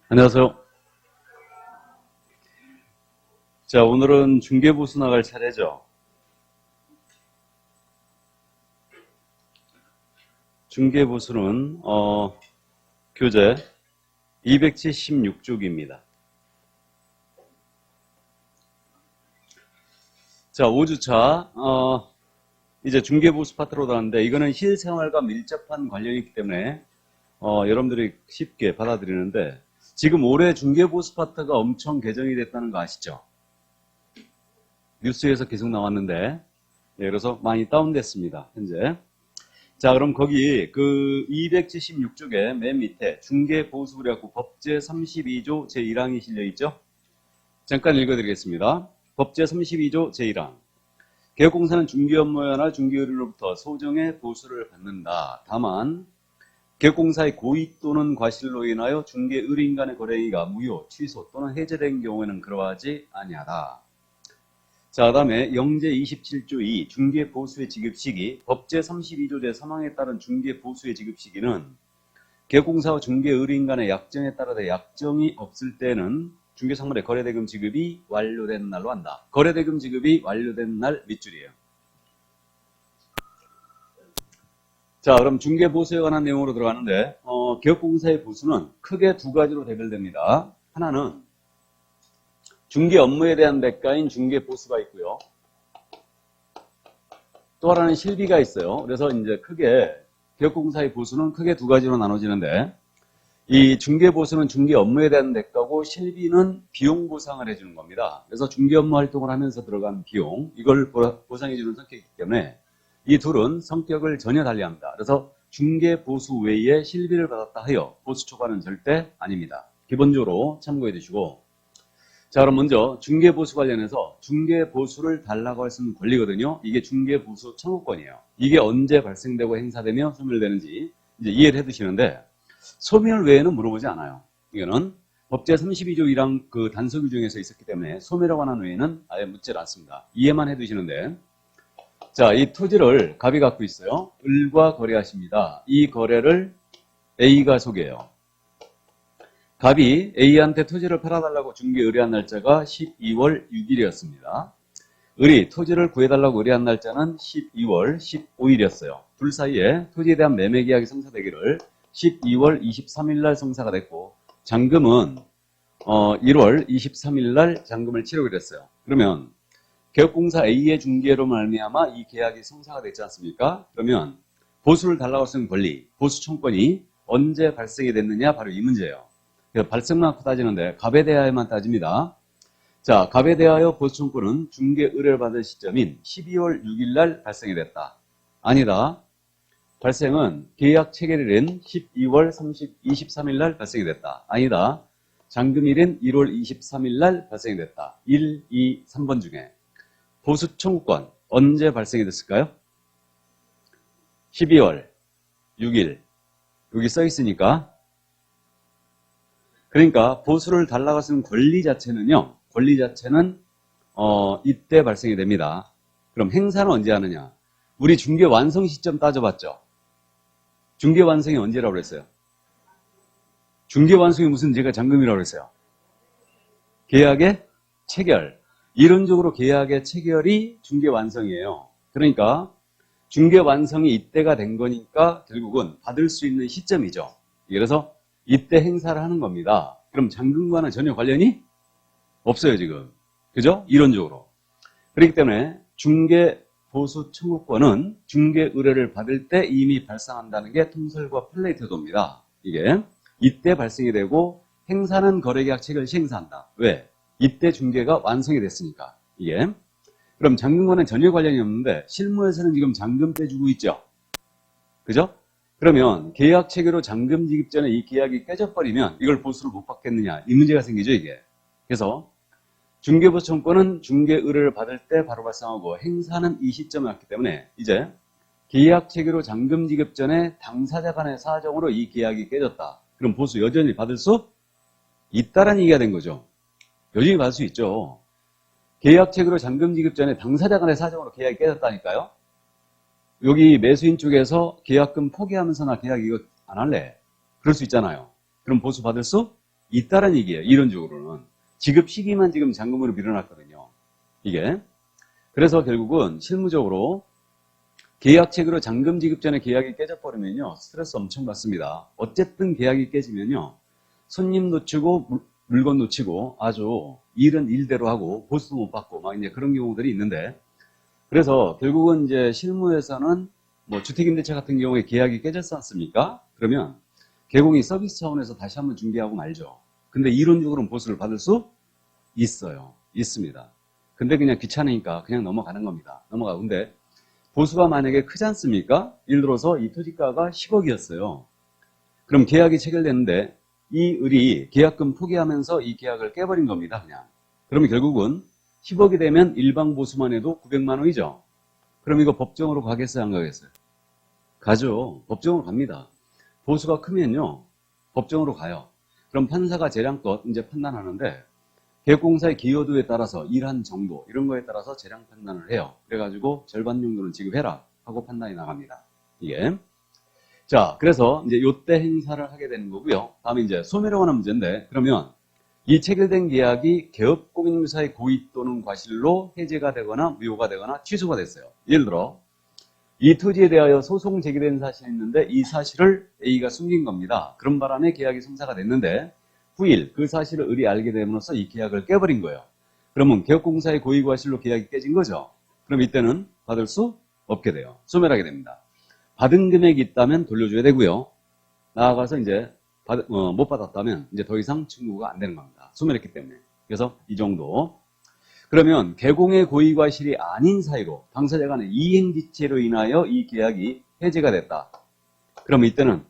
안녕하세요. 자, 오늘은 중개보수 나갈 차례죠. 중개보수는 교재 276쪽입니다. 자, 5주차 이제 중개보수 파트로 들어가는데 이거는 실생활과 밀접한 관련이 있기 때문에 여러분들이 쉽게 받아들이는데 지금 올해 중개보수 파트가 엄청 개정이 됐다는 거 아시죠? 뉴스에서 계속 나왔는데 그래서 많이 다운됐습니다. 현재. 자, 그럼 거기 그 276쪽에 맨 밑에 중개보수 그래갖고 법제 32조 제1항이 실려있죠? 잠깐 읽어드리겠습니다. 법제 32조 제1항. 개혁공사는 중개업무여나 중개의료로부터 소정의 보수를 받는다. 다만 개혁공사의 고의 또는 과실로 인하여 중개의료인 간의 거래행위가 무효, 취소 또는 해제된 경우에는 그러하지 아니하다. 자, 그 다음에 영제 27조 2 중개보수의 지급시기. 법제 32조 제3항에 따른 중개보수의 지급시기는 개혁공사와 중개의료인 간의 약정에 따라 약정이 없을 때는 중개상물의 거래대금 지급이 완료된 날로 한다. 거래대금 지급이 완료된 날 밑줄이에요. 자, 그럼 중개보수에 관한 내용으로 들어가는데 개혁공사의 보수는 크게 두 가지로 대별됩니다. 하나는 중개 업무에 대한 대가인 중개보수가 있고요. 또 하나는 실비가 있어요. 그래서 이제 크게 개혁공사의 보수는 크게 두 가지로 나눠지는데 이 중개보수는 중개 업무에 대한 대가고 실비는 비용 보상을 해주는 겁니다. 그래서 중개 업무 활동을 하면서 들어간 비용, 이걸 보상해주는 성격이기 때문에 이 둘은 성격을 전혀 달리합니다. 그래서 중개보수 외에 실비를 받았다 하여 보수 초과는 절대 아닙니다. 기본적으로 참고해 두시고, 자, 그럼 먼저 중개보수 관련해서 중개보수를 달라고 할 수 있는 권리거든요. 이게 중개보수 청구권이에요. 이게 언제 발생되고 행사되며 소멸되는지 이제 이해를 해 두시는데 소멸 외에는 물어보지 않아요. 이거는 법제 32조 1항 그 단서 규정에서 있었기 때문에 소멸에 관한 외에는 아예 묻질 않습니다. 이해만 해 두시는데, 자, 이 토지를 갑이 갖고 있어요. 을과 거래하십니다. 이 거래를 A가 속여요. 갑이 A한테 토지를 팔아달라고 중개 의뢰한 날짜가 12월 6일이었습니다. 을이 토지를 구해달라고 의뢰한 날짜는 12월 15일이었어요. 둘 사이에 토지에 대한 매매 계약이 성사되기를 12월 23일 날 성사가 됐고 잔금은 1월 23일 날 잔금을 치르기로 했어요. 그러면 개혁공사 A의 중개로 말미암아 이 계약이 성사가 됐지 않습니까? 그러면 보수를 달라고 할 수 있는 권리, 보수 청권이 언제 발생이 됐느냐? 바로 이 문제예요. 발생만 갖고 따지는데 갑에 대하여만 따집니다. 자, 갑에 대하여 보수 청권은 중개 의뢰를 받은 시점인 12월 6일 날 발생이 됐다. 아니다. 발생은 계약 체결일인 12월 23일 날 발생이 됐다. 아니다. 잔금일인 1월 23일 날 발생이 됐다. 1, 2, 3번 중에 보수 청구권 언제 발생이 됐을까요? 12월 6일. 여기 써 있으니까. 그러니까 보수를 달라고 할 수 있는 권리 자체는요. 권리 자체는 이때 발생이 됩니다. 그럼 행사는 언제 하느냐? 우리 중개 완성 시점 따져봤죠? 중개 완성이 언제라고 그랬어요? 중개 완성이 무슨 제가 잔금이라고 그랬어요? 계약의 체결. 이론적으로 계약의 체결이 중개 완성이에요. 그러니까 중개 완성이 이때가 된 거니까 결국은 받을 수 있는 시점이죠. 그래서 이때 행사를 하는 겁니다. 그럼 잔금과는 전혀 관련이 없어요, 지금. 그죠? 이론적으로. 그렇기 때문에 중개 보수 청구권은 중개 의뢰를 받을 때 이미 발생한다는 게 통설과 플레이트도입니다. 이게 이때 발생이 되고 행사는 거래계약 체결 시 행사한다. 왜? 이때 중개가 완성이 됐으니까. 이게. 그럼 잔금과는 전혀 관련이 없는데 실무에서는 지금 잔금 떼주고 있죠. 그죠? 그러면 계약 체결로 잔금 지급 전에 이 계약이 깨져버리면 이걸 보수를 못 받겠느냐. 이 문제가 생기죠, 이게. 그래서 중개보수 청구권은 중개 의뢰를 받을 때 바로 발생하고 행사는 이 시점에 왔기 때문에 이제 계약 체결로 잔금 지급 전에 당사자 간의 사정으로 이 계약이 깨졌다. 그럼 보수 여전히 받을 수 있다라는 얘기가 된 거죠. 여전히 받을 수 있죠. 계약 체결로 잔금 지급 전에 당사자 간의 사정으로 계약이 깨졌다니까요. 여기 매수인 쪽에서 계약금 포기하면서 나 계약 이거 안 할래. 그럴 수 있잖아요. 그럼 보수 받을 수 있다는 얘기예요. 이론적으로는. 지급 시기만 지금 잔금으로 밀어놨거든요. 이게. 그래서 결국은 실무적으로 계약책으로 잔금 지급 전에 계약이 깨져버리면요. 스트레스 엄청 받습니다. 어쨌든 계약이 깨지면요. 손님 놓치고 물건 놓치고 아주 일은 일대로 하고 보수도 못 받고 막 이제 그런 경우들이 있는데 그래서 결국은 이제 실무에서는 뭐 주택임대차 같은 경우에 계약이 깨졌지 않습니까? 그러면 개공이 서비스 차원에서 다시 한번 중개하고 말죠. 근데 이론적으로는 보수를 받을 수 있어요. 있습니다. 근데 그냥 귀찮으니까 그냥 넘어가는 겁니다. 넘어가고. 근데 보수가 만약에 크지 않습니까? 예를 들어서 이 토지가가 10억이었어요. 그럼 계약이 체결됐는데 이 을이 계약금 포기하면서 이 계약을 깨버린 겁니다. 그냥. 그러면 결국은 10억이 되면 일방 보수만 해도 900만 원이죠. 그럼 이거 법정으로 가겠어요? 안 가겠어요? 가죠. 법정으로 갑니다. 보수가 크면요. 법정으로 가요. 그럼 판사가 재량껏 이제 판단하는데 계획공사의 기여도에 따라서 일한 정도 이런 거에 따라서 재량 판단을 해요. 그래가지고 절반 정도는 지급해라 하고 판단이 나갑니다. 이게. 자, 그래서 이제 요때 행사를 하게 되는 거고요. 다음에 이제 소멸에 관한 문제인데 그러면 이 체결된 계약이 개업공인유사의 고의 또는 과실로 해제가 되거나 무효가 되거나 취소가 됐어요. 예를 들어 이 토지에 대하여 소송 제기된 사실이 있는데 이 사실을 A가 숨긴 겁니다. 그런 바람에 계약이 성사가 됐는데 후일 그 사실을 을이 알게 됨으로써 이 계약을 깨버린 거예요. 그러면 개업공사의 고의 과실로 계약이 깨진 거죠. 그럼 이때는 받을 수 없게 돼요. 소멸하게 됩니다. 받은 금액이 있다면 돌려줘야 되고요. 나아가서 이제 못 받았다면 이제 더 이상 청구가 안 되는 겁니다. 소멸했기 때문에. 그래서 이 정도. 그러면 개공의 고의 과실이 아닌 사이로 당사자 간의 이행지체로 인하여 이 계약이 해제가 됐다. 그럼 이때는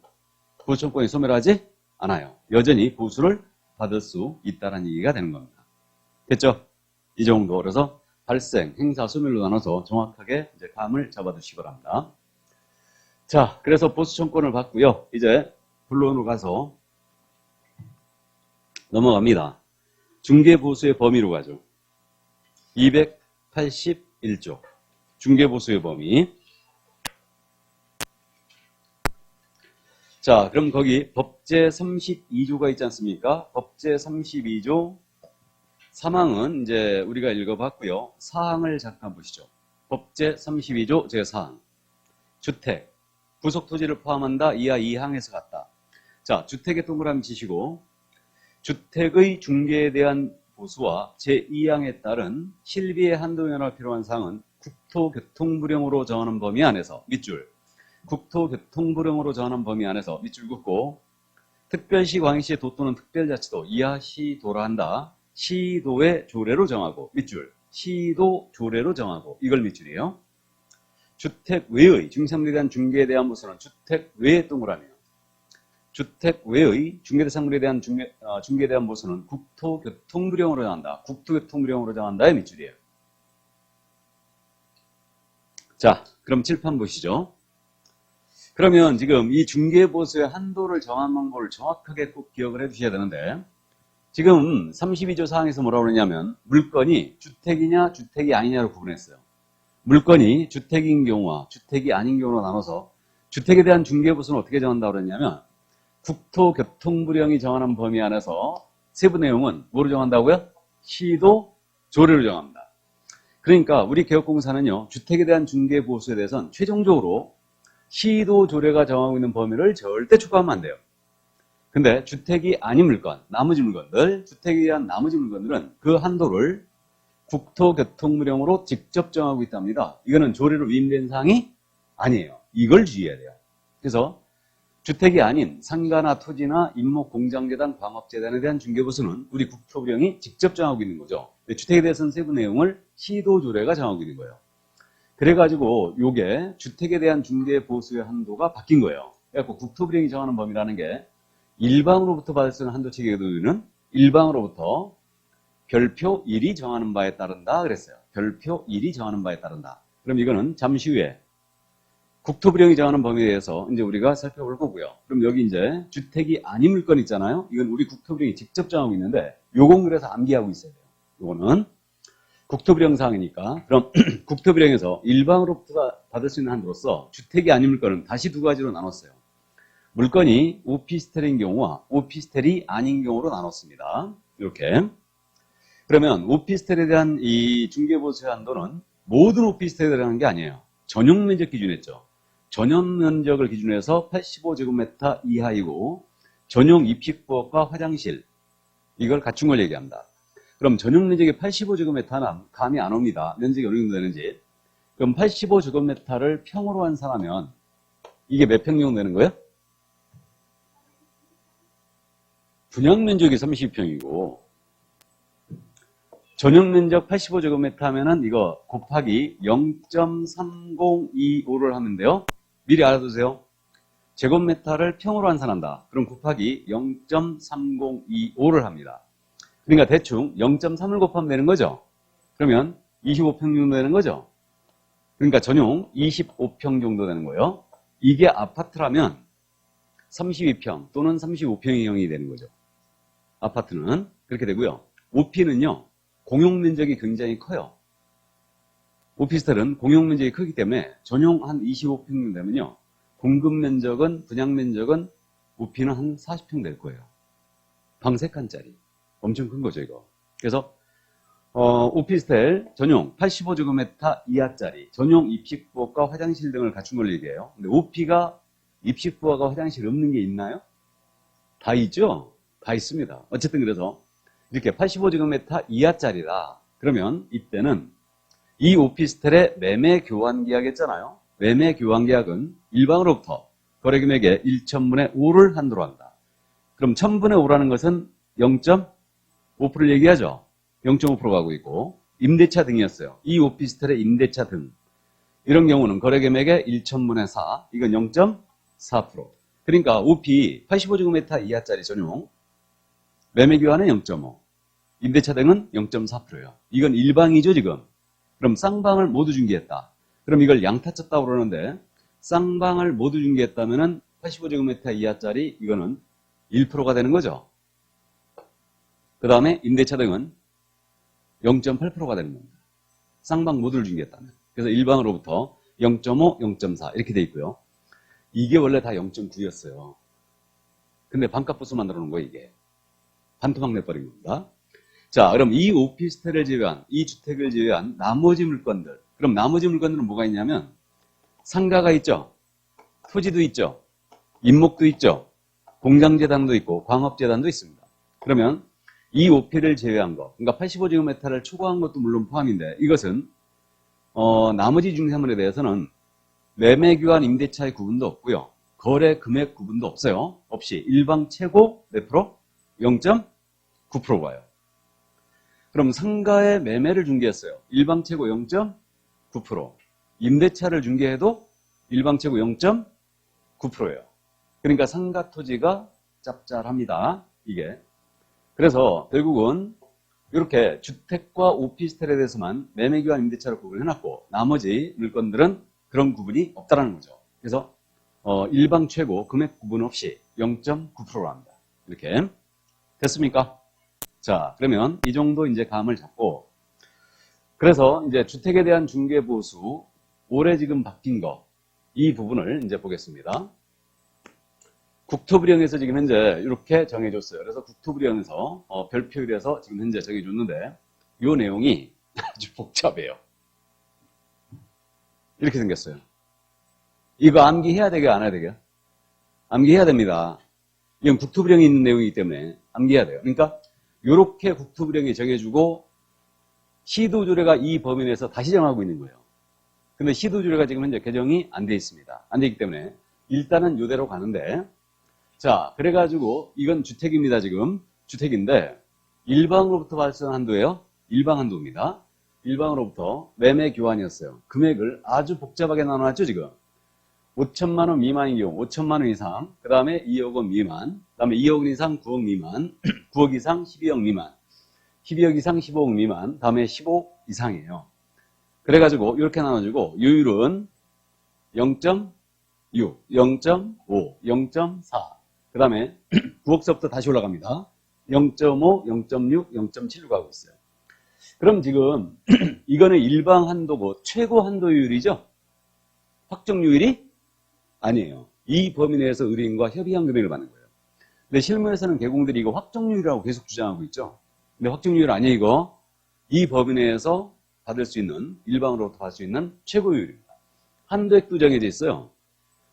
보수청구권이 소멸하지 않아요. 여전히 보수를 받을 수 있다는 얘기가 되는 겁니다. 됐죠? 이 정도. 그래서 발생, 행사, 소멸로 나눠서 정확하게 이제 감을 잡아두시기 바랍니다. 자, 그래서 보수청구권을 받고요. 이제 본론으로 가서 넘어갑니다. 중개보수의 범위로 가죠. 281조. 중개보수의 범위. 자, 그럼 거기 법제 32조가 있지 않습니까? 법제 32조 3항은 이제 우리가 읽어봤고요. 사항을 잠깐 보시죠. 법제 32조 제4항. 주택. 부속토지를 포함한다. 이하 2항에서 같다. 자, 주택의 동그라미 치시고 주택의 중개에 대한 보수와 제2항에 따른 실비의 한도 면허가 필요한 사항은 국토교통부령으로 정하는 범위 안에서 밑줄 국토교통부령으로 정하는 범위 안에서 밑줄 긋고 특별시, 광역시, 도 또는 특별자치도 이하 시도라 한다. 시도의 조례로 정하고 밑줄 시도 조례로 정하고 이걸 밑줄이에요. 주택 외의 중개상물에 대한 중개에 대한 보수는 주택 외의 동그라미예요. 주택 외의 중개대상물에 대한 중개에 대한 보수는 국토교통부령으로 정한다. 국토교통부령으로 정한다의 밑줄이에요. 자, 그럼 칠판 보시죠. 그러면 지금 이 중개보수의 한도를 정한 방법을 정확하게 꼭 기억을 해 두셔야 되는데 지금 32조 사항에서 뭐라고 그러냐면 물건이 주택이냐 주택이 아니냐로 구분했어요. 물건이 주택인 경우와 주택이 아닌 경우로 나눠서 주택에 대한 중개보수는 어떻게 정한다고 그랬냐면 국토교통부령이 정하는 범위 안에서 세부 내용은 뭐로 정한다고요? 시도 조례로 정합니다. 그러니까 우리 개업공사는요. 주택에 대한 중개보수에 대해서는 최종적으로 시도 조례가 정하고 있는 범위를 절대 초과하면 안 돼요. 근데 주택이 아닌 물건, 나머지 물건들, 주택에 대한 나머지 물건들은 그 한도를 국토교통부령으로 직접 정하고 있답니다. 이거는 조례로 위임된 사항이 아니에요. 이걸 주의해야 돼요. 그래서 주택이 아닌 상가나 토지나 임목 공장재단, 광업재단에 대한 중개보수는 우리 국토부령이 직접 정하고 있는 거죠. 주택에 대해서는 세부 내용을 시도조례가 정하고 있는 거예요. 그래가지고 요게 주택에 대한 중개보수의 한도가 바뀐 거예요. 그래갖고 국토부령이 정하는 범위라는 게 일방으로부터 받을 수 있는 한도 체계도는 일방으로부터 별표 1이 정하는 바에 따른다 그랬어요. 별표 1이 정하는 바에 따른다. 그럼 이거는 잠시 후에 국토부령이 정하는 범위에 대해서 이제 우리가 살펴볼 거고요. 그럼 여기 이제 주택이 아닌 물건 있잖아요. 이건 우리 국토부령이 직접 정하고 있는데 요건 그래서 암기하고 있어야 돼요. 요거는. 국토부령 사항이니까 그럼 국토부령에서 일방으로부터 받을 수 있는 한도로서 주택이 아닌 물건은 다시 두 가지로 나눴어요. 물건이 오피스텔인 경우와 오피스텔이 아닌 경우로 나눴습니다. 이렇게. 그러면 오피스텔에 대한 이 중개보수의 한도는 모든 오피스텔에 대한 게 아니에요. 전용 면적 기준했죠. 전용 면적을 기준으로 해서 85제곱미터 이하이고 전용 입식부엌과 화장실 이걸 갖춘 걸 얘기합니다. 그럼 전용 면적이 85제곱미터는 감이 안 옵니다. 면적이 어느 정도 되는지. 그럼 85제곱미터를 평으로 환산하면 이게 몇 평 정도 되는 거예요? 분양 면적이 30평이고 전용 면적 85제곱미터 하면은 이거 곱하기 0.3025를 하면 돼요. 미리 알아두세요. 제곱미터를 평으로 환산한다. 그럼 곱하기 0.3025를 합니다. 그러니까 대충 0.3을 곱하면 되는 거죠. 그러면 25평 정도 되는 거죠. 그러니까 전용 25평 정도 되는 거예요. 이게 아파트라면 32평 또는 35평형이 되는 거죠. 아파트는 그렇게 되고요. 오피는요. 공용 면적이 굉장히 커요. 오피스텔은 공용 면적이 크기 때문에 전용 한 25평 정도 되면요. 공급 면적은 분양 면적은 오피는 한 40평 될 거예요. 방 3칸짜리. 엄청 큰 거죠, 이거. 그래서 오피스텔 전용 85제곱미터 이하짜리 전용 입식부엌과 화장실 등을 갖춘 걸 얘기해요. 근데 오피가 입식부엌과 화장실 없는 게 있나요? 다 있죠? 다 있습니다. 어쨌든 그래서 이렇게 85제곱미터 이하짜리다. 그러면 이때는 이 오피스텔의 매매 교환 계약 했잖아요. 매매 교환 계약은 일방으로부터 거래 금액의 1,000분의 5를 한도로 한다. 그럼 1,000분의 5라는 것은 0.5%를 얘기하죠. 0.5% 가고 있고 임대차 등이었어요. 이 오피스텔의 임대차 등 이런 경우는 거래 금액의 1,000분의 4 이건 0.4%. 그러니까 OP 85제곱미터 이하짜리 전용 매매 교환은 0.5 임대차 등은 0.4%예요. 이건 일방이죠 지금. 그럼 쌍방을 모두 중개했다. 그럼 이걸 양타쳤다고 그러는데 쌍방을 모두 중개했다면 85제곱미터 이하짜리 이거는 1%가 되는 거죠. 그 다음에 임대차 등은 0.8%가 되는 겁니다. 쌍방 모두를 중개했다면. 그래서 일방으로부터 0.5, 0.4 이렇게 돼 있고요. 이게 원래 다 0.9였어요. 근데 반값부서 만들어 놓은 거예요, 이게. 반토막 내버린 겁니다. 자, 그럼 이 오피스텔을 제외한, 이 주택을 제외한 나머지 물건들. 그럼 나머지 물건들은 뭐가 있냐면 상가가 있죠. 토지도 있죠. 임목도 있죠. 공장재단도 있고 광업재단도 있습니다. 그러면 이 오피를 제외한 거, 그러니까 85제곱미터를 초과한 것도 물론 포함인데 이것은 나머지 중개사물에 대해서는 매매교환 임대차의 구분도 없고요. 거래 금액 구분도 없어요. 없이 일방 최고 몇 프로? 0.9% 가요. 그럼 상가의 매매를 중개했어요. 일방 최고 0.9%. 임대차를 중개해도 일방 최고 0.9%예요. 그러니까 상가 토지가 짭짤합니다. 이게. 그래서 결국은 이렇게 주택과 오피스텔에 대해서만 매매교환 임대차로 구분을 해놨고 나머지 물건들은 그런 구분이 없다는 거죠. 그래서 일방 최고 금액 구분 없이 0.9%로 합니다. 이렇게 됐습니까? 자, 그러면 이 정도 이제 감을 잡고 그래서 이제 주택에 대한 중개 보수 올해 지금 바뀐 거 이 부분을 이제 보겠습니다. 국토부령에서 지금 현재 이렇게 정해줬어요. 그래서 국토부령에서 별표율에서 지금 현재 정해줬는데 이 내용이 아주 복잡해요. 이렇게 생겼어요. 이거 암기해야 되게 안 해야 되게? 암기해야 됩니다. 이건 국토부령에 있는 내용이기 때문에 암기해야 돼요. 그러니까 이렇게 국토부령이 정해주고 시도조례가 이 범위 내에서 다시 정하고 있는 거예요. 근데 시도조례가 지금 현재 개정이 안 돼 있습니다. 안 되기 때문에 일단은 이대로 가는데 자, 그래가지고 이건 주택입니다. 지금 주택인데 일방으로부터 발생한 한도예요. 일방 한도입니다. 일방으로부터 매매 교환이었어요. 금액을 아주 복잡하게 나눠놨죠. 지금 5천만 원 미만인 경우 5천만 원 이상, 그 다음에 2억 원 미만, 그 다음에 2억 원 이상 9억 미만, 9억 이상 12억 미만, 12억 이상 15억 미만, 다음에 15억 이상이에요. 그래가지고 이렇게 나눠주고 요율은 0.6, 0.5, 0.4 그 다음에 9억서부터 다시 올라갑니다. 0.5, 0.6, 0.7로 가고 있어요. 그럼 지금 이거는 일방 한도고 최고 한도율이죠? 확정률이 아니에요. 이 범위 내에서 의뢰인과 협의한 금액을 받는 거예요. 근데 실무에서는 개공들이 이거 확정률이라고 계속 주장하고 있죠. 근데 확정률 아니에요, 이거. 이 범위 내에서 받을 수 있는, 일방으로부터 받을 수 있는 최고율입니다. 한도액도 정해져 있어요.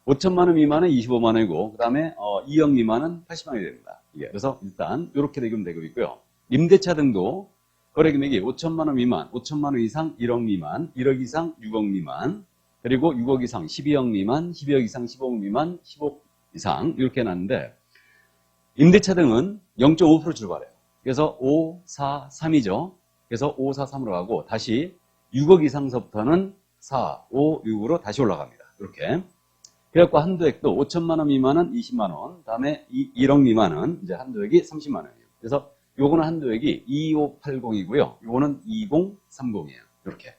5천만 원 미만은 25만 원이고, 그 다음에 2억 미만은 80만 원이 됩니다. 예, 그래서 일단 이렇게 대금 되고 있고요. 임대차 등도 거래 금액이 5천만 원 미만, 5천만 원 이상 1억 미만, 1억 이상 6억 미만, 그리고 6억 이상 12억 미만, 12억 이상 15억 미만, 10억 이상 이렇게 해놨는데, 임대차 등은 0.5% 출발해요. 그래서 5, 4, 3이죠. 그래서 5, 4, 3으로 가고 다시 6억 이상서부터는 4, 5, 6으로 다시 올라갑니다. 이렇게. 그래갖고 한도액도 5천만 원 미만은 20만 원, 다음에 1억 미만은 이제 한도액이 30만 원이에요. 그래서 요거는 한도액이 2580이고요. 요거는 2030이에요. 이렇게.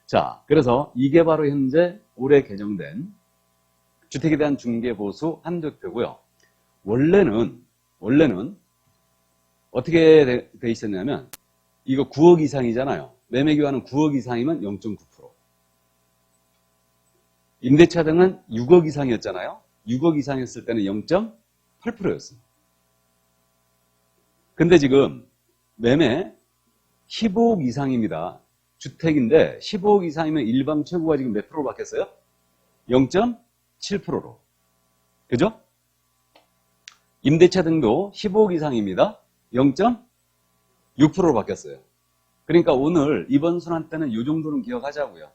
자, 그래서 이게 바로 현재 올해 개정된 주택에 대한 중개보수 한도표고요. 원래는 어떻게 돼 있었냐면 이거 9억 이상이잖아요. 매매교환은 9억 이상이면 0.9%. 임대차 등은 6억 이상이었잖아요. 6억 이상이었을 때는 0.8%였어요. 근데 지금 매매 15억 이상입니다. 주택인데 15억 이상이면 일방 최고가 지금 몇 프로로 바뀌었어요? 0.7%로. 그죠? 임대차 등도 15억 이상입니다. 0.6%로 바뀌었어요. 그러니까 오늘 이번 순환 때는 이 정도는 기억하자고요.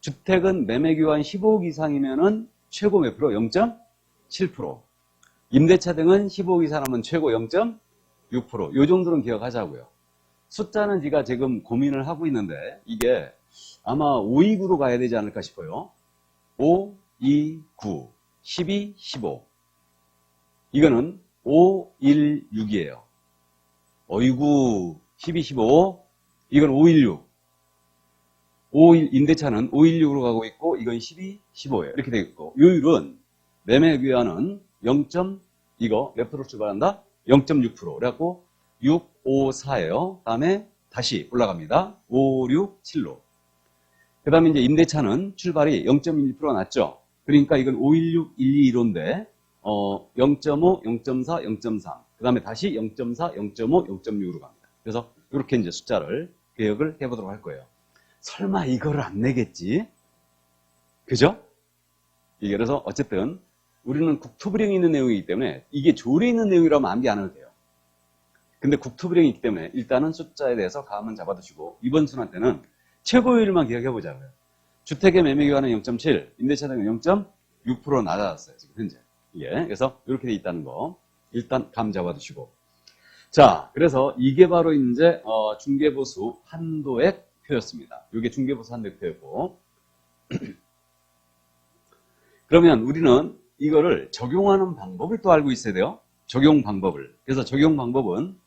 주택은 매매교환 15억 이상이면은 최고 몇 프로? 0.7%. 임대차 등은 15억 이상하면 최고 0.6%. 이 정도는 기억하자고요. 숫자는 제가 지금 고민을 하고 있는데 이게 아마 529로 가야 되지 않을까 싶어요. 5, 2, 9, 12, 15. 이거는 5, 1, 6이에요. 어이구, 12, 15. 이건 5, 1, 6. 임대차는 516으로 가고 있고 이건 12, 15예요. 이렇게 되어 있고 요율은 매매교환은 0. 이거 몇 프로 출발한다? 0.6%. 그래갖고 6, 5, 4예요. 다음에 다시 올라갑니다. 5, 6, 7로. 그 다음에 이제 임대차는 출발이 0.1%가 낮죠. 그러니까 이건 516, 121호인데 0.5, 0.4, 0.3. 그 다음에 다시 0.4, 0.5, 0.6으로 갑니다. 그래서 이렇게 이제 숫자를 개혁을 해보도록 할 거예요. 설마 이거를 안 내겠지? 그죠? 이게 그래서 어쨌든 우리는 국토부령이 있는 내용이기 때문에 이게 조례에 있는 내용이라면 암기 안 해도 돼요. 근데 국토부령이 있기 때문에 일단은 숫자에 대해서 감은 잡아두시고 이번 순환 때는 최고율만 기억해보자고요. 주택의 매매교환은 0.7, 임대차 등은 0.6% 낮아졌어요. 지금 현재. 예, 그래서 이렇게 돼 있다는 거 일단 감 잡아두시고. 자, 그래서 이게 바로 이제 중개보수 한도액 표였습니다. 이게 중개보수 한도액 표였고. 그러면 우리는 이거를 적용하는 방법을 또 알고 있어야 돼요. 적용 방법을. 그래서 적용 방법은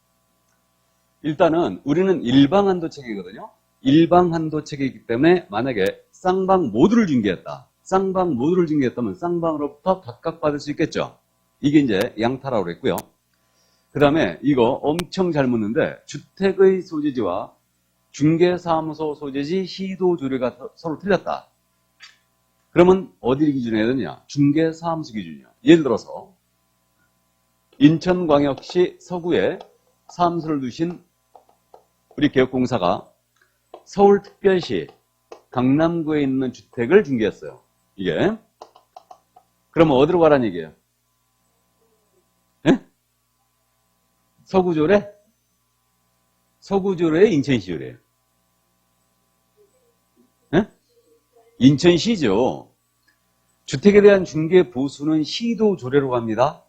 일단은 우리는 일방한도 체계거든요. 일방한도 체계이기 때문에 만약에 쌍방 모두를 중개했다. 쌍방 모두를 중개했다면 쌍방으로부터 각각 받을 수 있겠죠. 이게 이제 양타라고 그랬고요. 그 다음에 이거 엄청 잘 묻는데 주택의 소재지와 중개사무소 소재지 시도 조례가 서로 틀렸다. 그러면 어디를 기준으로 해야 되냐? 중개사무소 기준이요. 예를 들어서 인천광역시 서구에 사무소를 두신 우리 개혁공사가 서울특별시 강남구에 있는 주택을 중개했어요. 이게. 그러면 어디로 가라는 얘기예요? 예? 서구조례? 서구조례, 인천시조례. 예? 인천시죠. 주택에 대한 중개 보수는 시도조례로 갑니다.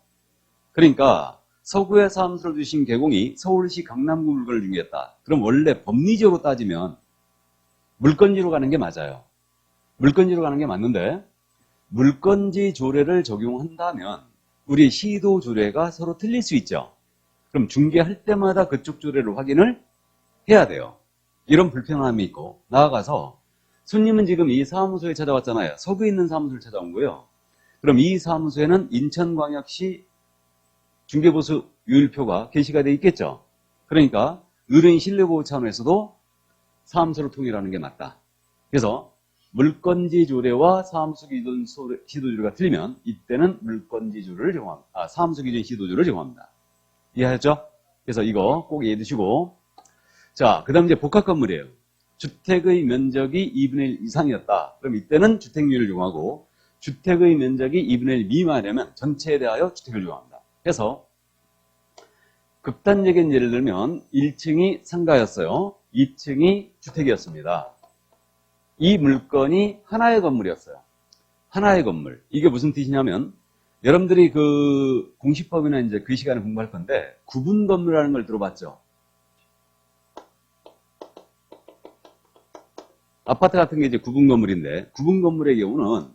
그러니까 서구에 사무소를 두신 개공이 서울시 강남구 물건을 중개했다. 그럼 원래 법리적으로 따지면 물건지로 가는 게 맞아요. 물건지로 가는 게 맞는데 물건지 조례를 적용한다면 우리 시도 조례가 서로 틀릴 수 있죠. 그럼 중개할 때마다 그쪽 조례를 확인을 해야 돼요. 이런 불편함이 있고 나아가서 손님은 지금 이 사무소에 찾아왔잖아요. 서구에 있는 사무소를 찾아온 거예요. 그럼 이 사무소에는 인천광역시 중개보수 유일표가 게시가 돼 있겠죠. 그러니까 의뢰인 신뢰보호 차원에서도 사무소를 통일하는 게 맞다. 그래서 물건지 조례와 사무소 기준 시도조례가 틀리면 이때는 사무소 기준 시도조례를 적용합니다. 이해하셨죠? 그래서 이거 꼭 이해해 두시고, 자, 그 다음 이제 복합 건물이에요. 주택의 면적이 2분의 1 이상이었다. 그럼 이때는 주택률을 적용하고, 주택의 면적이 2분의 1 미만이라면 전체에 대하여 주택을 적용합니다. 그래서 극단적인 예를 들면 1층이 상가였어요. 2층이 주택이었습니다. 이 물건이 하나의 건물이었어요. 하나의 건물. 이게 무슨 뜻이냐면 여러분들이 그 공시법이나 이제 그 시간에 공부할 건데 구분 건물이라는 걸 들어봤죠? 아파트 같은 게 이제 구분 건물인데 구분 건물의 경우는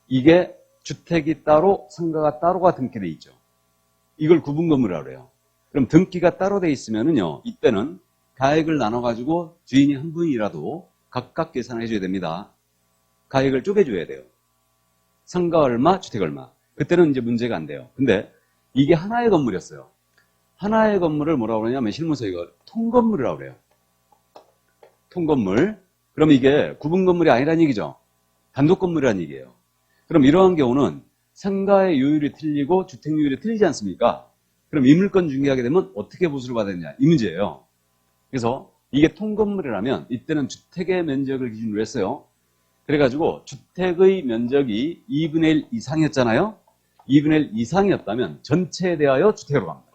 이게 주택이 따로 상가가 따로가 등기돼 있죠. 이걸 구분 건물이라고 그래요. 그럼 등기가 따로 돼 있으면은요, 이때는 가액을 나눠가지고 주인이 한 분이라도 각각 계산을 해줘야 됩니다. 가액을 쪼개줘야 돼요. 상가 얼마, 주택 얼마. 그때는 이제 문제가 안 돼요. 근데 이게 하나의 건물이었어요. 하나의 건물을 뭐라고 그러냐면 실무서 이거 통건물이라고 그래요. 통건물. 그럼 이게 구분 건물이 아니란 얘기죠. 단독 건물이란 얘기예요. 그럼 이러한 경우는 상가의 요율이 틀리고 주택 요율이 틀리지 않습니까? 그럼 이 물건 중개하게 되면 어떻게 보수를 받아야 되냐? 이 문제예요. 그래서 이게 통건물이라면 이때는 주택의 면적을 기준으로 했어요. 그래가지고 주택의 면적이 2분의 1 이상이었잖아요. 2분의 1 이상이었다면 전체에 대하여 주택으로 갑니다.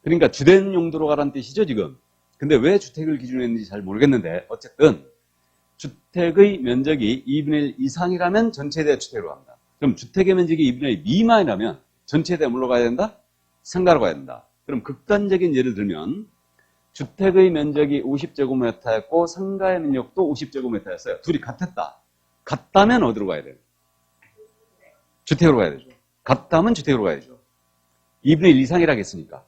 그러니까 주된 용도로 가라는 뜻이죠, 지금. 근데 왜 주택을 기준으로 했는지 잘 모르겠는데 어쨌든 주택의 면적이 2분의 1 이상이라면 전체에 대해 주택으로 갑니다. 그럼 주택의 면적이 2분의 1 미만이라면 전체에 대해 뭘로 가야 된다? 상가로 가야 된다. 그럼 극단적인 예를 들면 주택의 면적이 50제곱미터였고 상가의 면적도 50제곱미터였어요. 둘이 같았다. 같다면 어디로 가야 돼요? 주택으로 가야 되죠. 같다면 주택으로 가야죠. 2분의 1 이상이라 했으니까.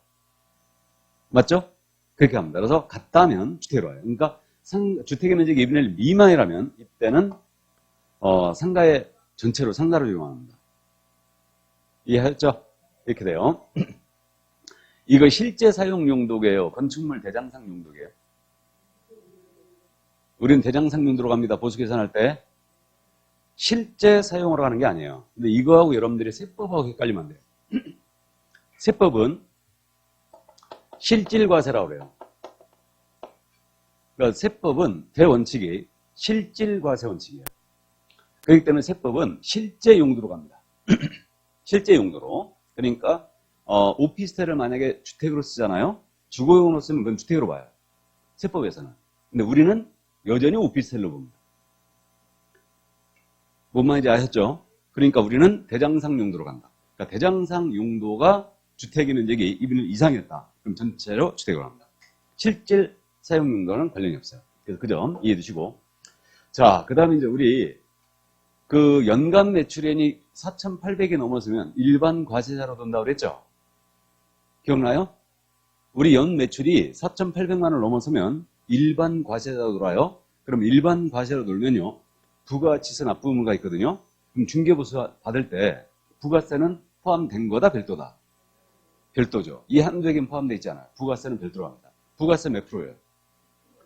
맞죠? 그렇게 합니다. 그래서 같다면 주택으로 가요. 그러니까 주택의 면적이 2분의 1 미만이라면 이때는 상가의 전체로 상가를 이용합니다. 이해하셨죠? 이렇게 돼요. 이거 실제 사용 용도예요. 건축물 대장상 용도예요. 우리는 대장상 용도로 갑니다. 보수 계산할 때. 실제 사용으로 가는 게 아니에요. 근데 이거하고 여러분들이 세법하고 헷갈리면 안 돼요. 세법은 실질과세라고 그래요. 그러니까 세법은 대원칙이 실질과세 원칙이에요. 그렇기 때문에 세법은 실제 용도로 갑니다. 실제 용도로. 그러니까 오피스텔을 만약에 주택으로 쓰잖아요. 주거용으로 쓰면 그건 주택으로 봐요. 세법에서는. 근데 우리는 여전히 오피스텔로 봅니다. 뭔 말인지 아셨죠? 그러니까 우리는 대장상 용도로 간다. 그러니까 대장상 용도가 주택의 면적이 2분의 1 이상이었다. 그럼 전체로 주택으로 갑니다. 실질 사용 용도는 관련이 없어요. 그래서 그 점 이해해 두시고. 자, 그 다음에 이제 우리 그 연간 매출액이 4,800이 넘어서면 일반 과세자로 돈다고 그랬죠? 기억나요? 우리 연 매출이 4,800만 원을 넘어서면 일반 과세자로 돌아요. 그럼 일반 과세자로 돌면요. 부가치세 납부 의무가 있거든요. 그럼 중개보수 받을 때 부가세는 포함된 거다, 별도다? 별도죠. 이 한도액은 포함되어 있잖아요. 부가세는 별도로 합니다. 부가세 몇 프로예요?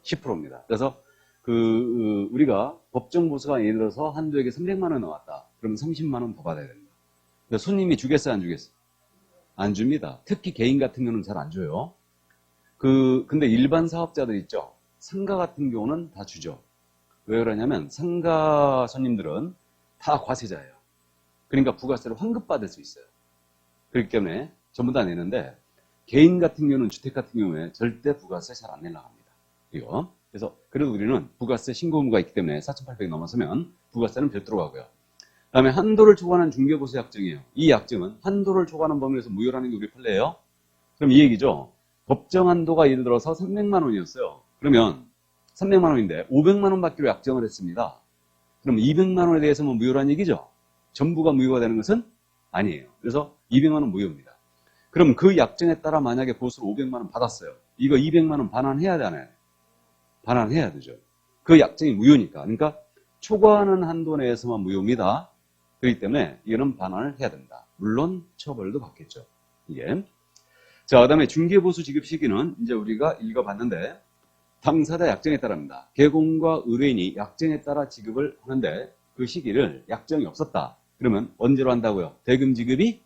10%입니다. 그래서 우리가 법정보수가 예를 들어서 한도액이 300만 원 나왔다. 그러면 30만 원 더 받아야 됩니다. 손님이 주겠어요, 안 주겠어요? 안 줍니다. 특히 개인 같은 경우는 잘 안 줘요. 근데 일반 사업자들 있죠? 상가 같은 경우는 다 주죠. 왜 그러냐면 상가 손님들은 다 과세자예요. 그러니까 부가세를 환급받을 수 있어요. 그렇기 때문에 전부 다 내는데 개인 같은 경우는 주택 같은 경우에 절대 부가세 잘 안 내려고 합니다. 이거. 그래서 그래도 우리는 부가세 신고 의무가 있기 때문에 4,800 넘어서면 부가세는 별도로 가고요. 그 다음에 한도를 초과하는 중개보수 약정이에요. 이 약정은 한도를 초과하는 범위에서 무효라는 게 우리 판례예요. 그럼 이 얘기죠. 법정 한도가 예를 들어서 300만 원이었어요. 그러면 300만 원인데 500만 원 받기로 약정을 했습니다. 그럼 200만 원에 대해서는 무효라는 얘기죠. 전부가 무효가 되는 것은 아니에요. 그래서 200만 원 무효입니다. 그럼 그 약정에 따라 만약에 보수를 500만 원 받았어요. 이거 200만 원 반환해야 되나요? 반환해야 되죠. 그 약정이 무효니까. 그러니까 초과하는 한도 내에서만 무효입니다. 그렇기 때문에 이거는 반환을 해야 된다. 물론 처벌도 받겠죠. 이게. 자, 그 다음에 중개보수 지급 시기는 이제 우리가 읽어봤는데, 당사자 약정에 따릅니다. 개공과 의뢰인이 약정에 따라 지급을 하는데, 그 시기를 약정이 없었다. 그러면 언제로 한다고요? 대금 지급이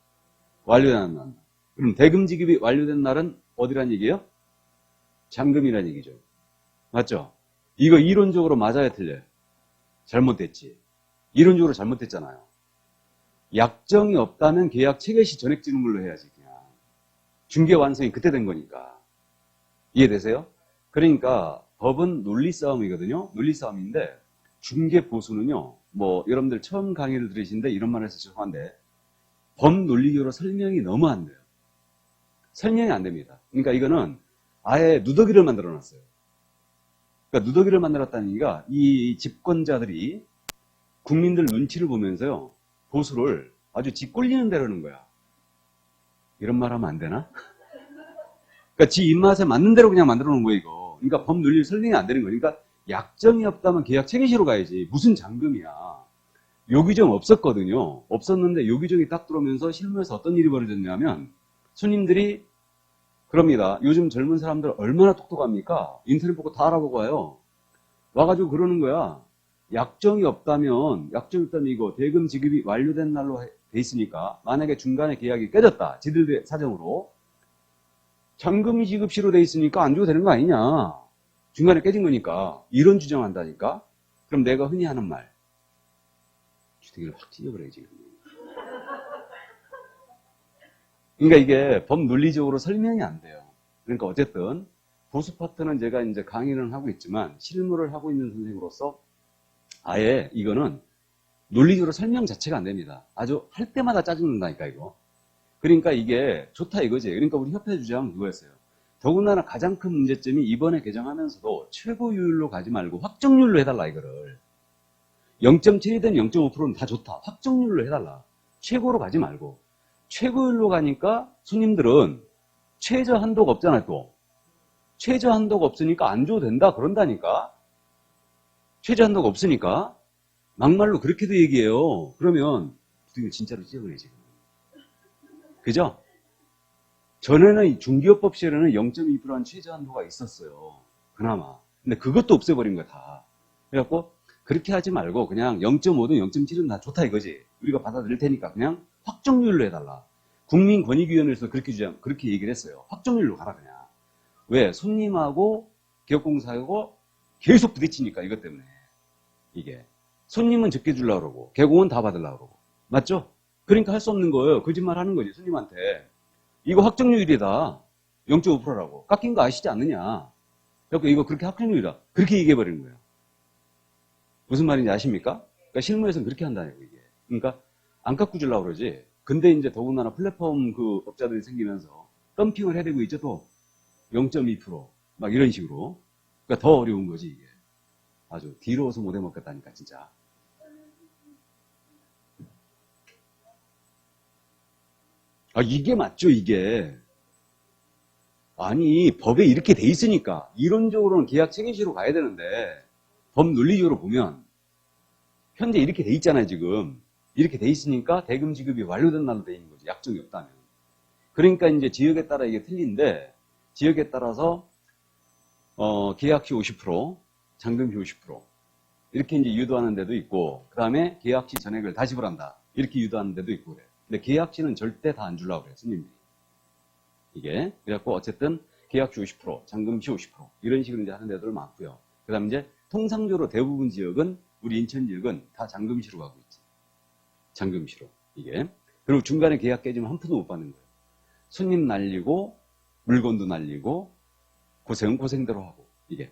완료된 날. 그럼 대금 지급이 완료된 날은 어디란 얘기예요? 잔금이란 얘기죠. 맞죠? 이거 이론적으로 맞아야 틀려요. 잘못됐지. 이론적으로 잘못됐잖아요. 약정이 없다면 계약 체결 시 전액 지는 걸로 해야지, 그냥. 중개 완성이 그때 된 거니까. 이해되세요? 그러니까 법은 논리 싸움이거든요. 논리 싸움인데 중개 보수는요. 뭐 여러분들 처음 강의를 들으시는데 이런 말 해서 죄송한데 법 논리적으로 설명이 너무 안 돼요. 설명이 안 됩니다. 그러니까 이거는 아예 누더기를 만들어 놨어요. 그러니까 누더기를 만들었다는 얘기가 이 집권자들이 국민들 눈치를 보면서요. 보수를 아주 지 꼴리는 대로 하는 거야. 이런 말 하면 안 되나? 그러니까 지 입맛에 맞는 대로 그냥 만들어 놓은 거예요, 이거. 그러니까 법 논리 설명이 안 되는 거예요. 그러니까 약정이 없다면 계약 체결시로 가야지. 무슨 잔금이야. 요 규정 없었거든요. 없었는데 요 규정이 딱 들어오면서 실무에서 어떤 일이 벌어졌냐면 손님들이 그럽니다. 요즘 젊은 사람들 얼마나 똑똑합니까? 인터넷 보고 다 알아보고 와요. 와가지고 그러는 거야. 약정이 없다면 이거 대금 지급이 완료된 날로 돼 있으니까 만약에 중간에 계약이 깨졌다. 지들의 사정으로. 잔금이 지급시로 돼 있으니까 안 줘도 되는 거 아니냐. 중간에 깨진 거니까. 이런 주장한다니까. 그럼 내가 흔히 하는 말. 주택을 확 찢어버려요, 지금. 그러니까 이게 법 논리적으로 설명이 안 돼요. 그러니까 어쨌든 보수 파트는 제가 이제 강의를 하고 있지만 실무를 하고 있는 선생님으로서 아예 이거는 논리적으로 설명 자체가 안 됩니다. 아주 할 때마다 짜증난다니까 이거. 그러니까 이게 좋다 이거지. 그러니까 우리 협회 주장 그거였어요. 더군다나 가장 큰 문제점이 이번에 개정하면서도 최고율로 가지 말고 확정률로 해달라 이거를. 0.7이든 0.5%는 다 좋다. 확정률로 해달라. 최고로 가지 말고. 최고율로 가니까 손님들은 최저 한도가 없잖아요, 또. 최저 한도가 없으니까 안 줘도 된다, 그런다니까. 최저 한도가 없으니까. 막말로 그렇게도 얘기해요. 그러면 이거 진짜로 찢어버려요, 지금. 그죠? 전에는 중개업법 시절에는 0.2%한 최저 한도가 있었어요. 그나마. 근데 그것도 없애버린 거야, 다. 그래갖고 그렇게 하지 말고 그냥 0.5든 0.7은 다 좋다 이거지. 우리가 받아들일 테니까 그냥 확정률로 해달라. 국민권익위원회에서 그렇게 얘기를 했어요. 확정률로 가라 그냥. 왜? 손님하고 기업공사하고 계속 부딪히니까 이것 때문에. 이게. 손님은 적게 주려고 그러고 개공은 다 받으려고 그러고. 맞죠? 그러니까 할 수 없는 거예요. 거짓말 하는 거지 손님한테. 이거 확정률이다. 0.5%라고. 깎인 거 아시지 않느냐. 그래서 이거 그렇게 확정률이다. 그렇게 얘기해버리는 거예요. 무슨 말인지 아십니까? 그러니까 실무에서는 그렇게 한다는 거예요. 이게. 그러니까 안 깎고 주려고 그러지. 근데 이제 더군다나 플랫폼 그 업자들이 생기면서 덤핑을 해야 되고 있죠 또. 0.2%막 이런 식으로. 그러니까 더 어려운 거지 이게. 아주 뒤로워서 못 해먹겠다니까 진짜. 아 이게 맞죠 이게. 아니 법에 이렇게 돼 있으니까 이론적으로는 계약 체결시로 가야 되는데 법 논리적으로 보면 현재 이렇게 돼 있잖아요 지금. 이렇게 돼 있으니까 대금 지급이 완료된 날로 돼 있는 거죠. 약정이 없다면. 그러니까 이제 지역에 따라 이게 틀린데 지역에 따라서 계약시 50%, 잔금시 50% 이렇게 이제 유도하는 데도 있고 그 다음에 계약시 전액을 다 지불한다 이렇게 유도하는 데도 있고 그래. 근데 계약시는 절대 다 안 주려고 그래요 손님들이. 이게 그래갖고 어쨌든 계약시 50%, 잔금시 50% 이런 식으로 이제 하는 데들 많고요. 그 다음에 이제 통상적으로 대부분 지역은 우리 인천 지역은 다 잔금시로 가고 있지. 잔금시로 이게. 그리고 중간에 계약 깨지면 한 푼도 못 받는 거예요. 손님 날리고 물건도 날리고 고생은 고생대로 하고 이게.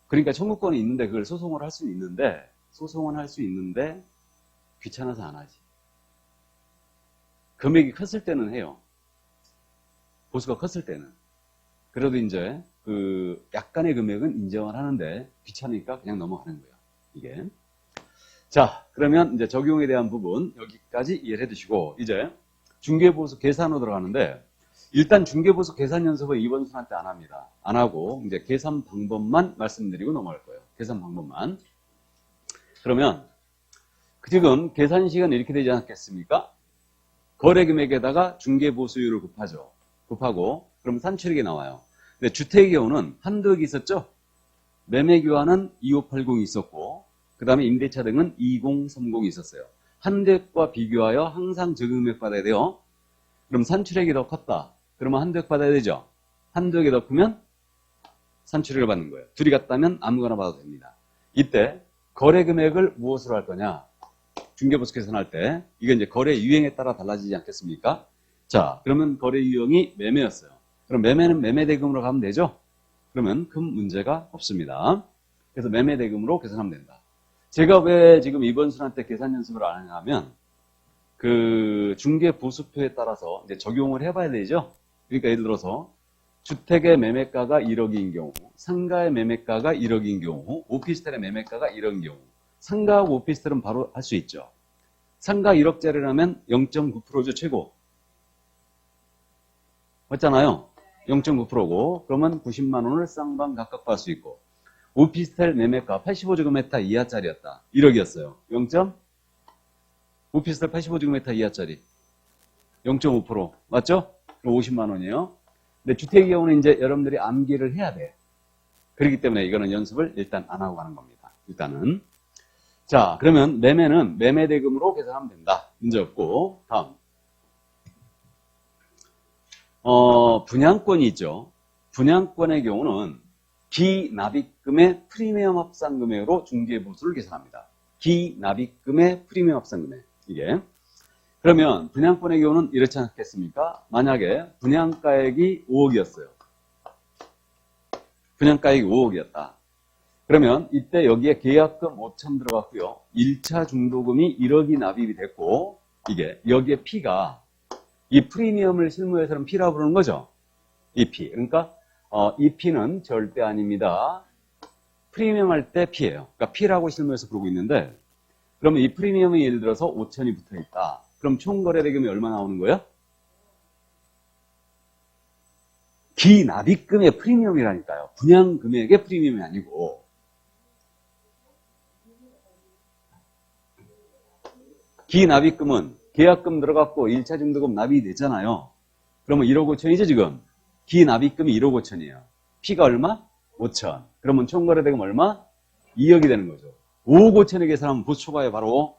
그러니까 청구권이 있는데 그걸 소송을 할 수는 있는데 소송은 할 수 있는데 귀찮아서 안 하지. 금액이 컸을 때는 해요. 보수가 컸을 때는. 그래도 이제 그 약간의 금액은 인정을 하는데 귀찮으니까 그냥 넘어가는 거예요. 이게. 자, 그러면 이제 적용에 대한 부분 여기까지 이해를 해두시고 이제 중개보수 계산으로 들어가는데 일단 중개보수 계산 연습은 이번 순환 때 안 합니다. 안 하고 이제 계산 방법만 말씀드리고 넘어갈 거예요. 계산 방법만. 그러면 지금 계산 시간 이렇게 되지 않겠습니까? 거래금액에다가 중개보수율을 곱하고 그럼 산출액이 나와요. 근데 주택의 경우는 한두 개 있었죠? 매매교환은 2580이 있었고 그 다음에 임대차 등은 2030이 있었어요. 한두 획과 비교하여 항상 적용액 받아야 돼요. 그럼 산출액이 더 컸다. 그러면 한두 획 받아야 되죠? 한두 획이 더 크면 산출액을 받는 거예요. 둘이 같다면 아무거나 받아도 됩니다. 이때 거래금액을 무엇으로 할 거냐? 중개보수 계산할 때 이게 이제 거래 유형에 따라 달라지지 않겠습니까? 자, 그러면 거래 유형이 매매였어요. 그럼 매매는 매매대금으로 가면 되죠? 그러면 큰 문제가 없습니다. 그래서 매매대금으로 계산하면 된다. 제가 왜 지금 이번 수능 때 계산 연습을 안 하냐면 그 중개보수표에 따라서 이제 적용을 해봐야 되죠? 그러니까 예를 들어서 주택의 매매가가 1억인 경우, 상가의 매매가가 1억인 경우, 오피스텔의 매매가가 1억인 경우 상가하고 오피스텔은 바로 할 수 있죠. 상가 1억짜리라면 0.9%죠, 최고. 맞잖아요. 0.9%고 그러면 90만 원을 쌍방 각각 받을 수 있고 오피스텔 매매가 85제곱미터 이하짜리였다. 1억이었어요. 0. 오피스텔 85제곱미터 이하짜리 0.5% 맞죠? 그럼 50만 원이에요. 근데 주택의 경우는 이제 여러분들이 암기를 해야 돼. 그렇기 때문에 이거는 연습을 일단 안 하고 가는 겁니다. 일단은. 자, 그러면 매매는 매매대금으로 계산하면 된다. 문제 없고. 다음. 분양권이 있죠. 분양권의 경우는 기납입금의 프리미엄 합산금액으로 중개보수를 계산합니다. 기납입금의 프리미엄 합산금액. 이게. 그러면 분양권의 경우는 이렇지 않겠습니까? 만약에 분양가액이 5억이었어요. 분양가액이 5억이었다. 그러면 이때 여기에 계약금 5천 들어갔고요. 1차 중도금이 1억이 납입이 됐고 이게 여기에 P가 이 프리미엄을 실무에서는 P라고 부르는 거죠. 이 P. 그러니까 이 P는 절대 아닙니다. 프리미엄 할 때 P예요. 그러니까 P라고 실무에서 부르고 있는데 그러면 이 프리미엄이 예를 들어서 5천이 붙어 있다. 그럼 총 거래대금이 얼마 나오는 거예요? 기납입금의 프리미엄이라니까요. 분양 금액의 프리미엄이 아니고. 기납입금은 계약금 들어갔고 1차 중도금 납입이 됐잖아요. 그러면 1억 5천이죠 지금. 기납입금이 1억 5천이에요. P가 얼마? 5천. 그러면 총거래대금 얼마? 2억이 되는 거죠. 5억 5천에 계산하면 보수 초과에 바로.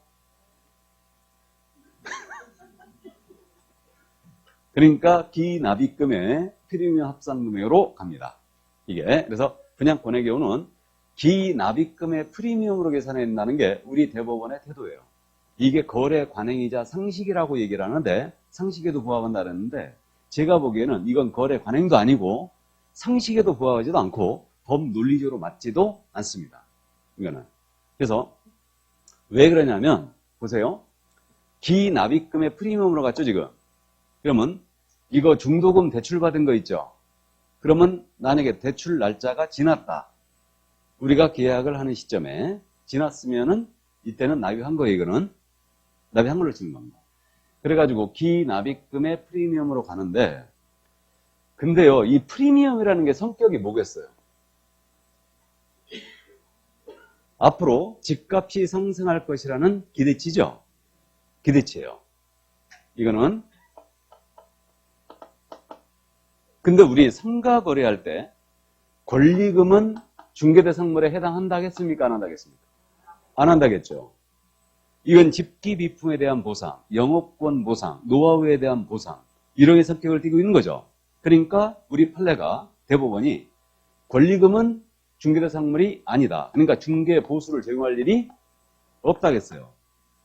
그러니까 기납입금의 프리미엄 합산금액으로 갑니다. 이게 그래서 분양권의 경우는 기납입금의 프리미엄으로 계산한다는 게 우리 대법원의 태도예요. 이게 거래 관행이자 상식이라고 얘기를 하는데 상식에도 부합한다 그랬는데 제가 보기에는 이건 거래 관행도 아니고 상식에도 부합하지도 않고 법 논리적으로 맞지도 않습니다. 이거는. 그래서 왜 그러냐면 보세요. 기납입금의 프리미엄으로 갔죠 지금. 그러면 이거 중도금 대출받은 거 있죠. 그러면 만약에 대출 날짜가 지났다. 우리가 계약을 하는 시점에 지났으면은 이때는 납입한 거예요. 이거는 납입한 걸로 치는 겁니다. 그래가지고 기납입금의 프리미엄으로 가는데 근데요 이 프리미엄이라는 게 성격이 뭐겠어요? 앞으로 집값이 상승할 것이라는 기대치죠. 기대치예요. 이거는 근데 우리 상가 거래할 때 권리금은 중개대상물에 해당한다겠습니까? 안 한다겠습니까? 안 한다겠죠. 이건 집기 비품에 대한 보상, 영업권 보상, 노하우에 대한 보상 이런 성격을 띠고 있는 거죠. 그러니까 우리 판례가 대법원이 권리금은 중개대상물이 아니다. 그러니까 중개보수를 적용할 일이 없다겠어요.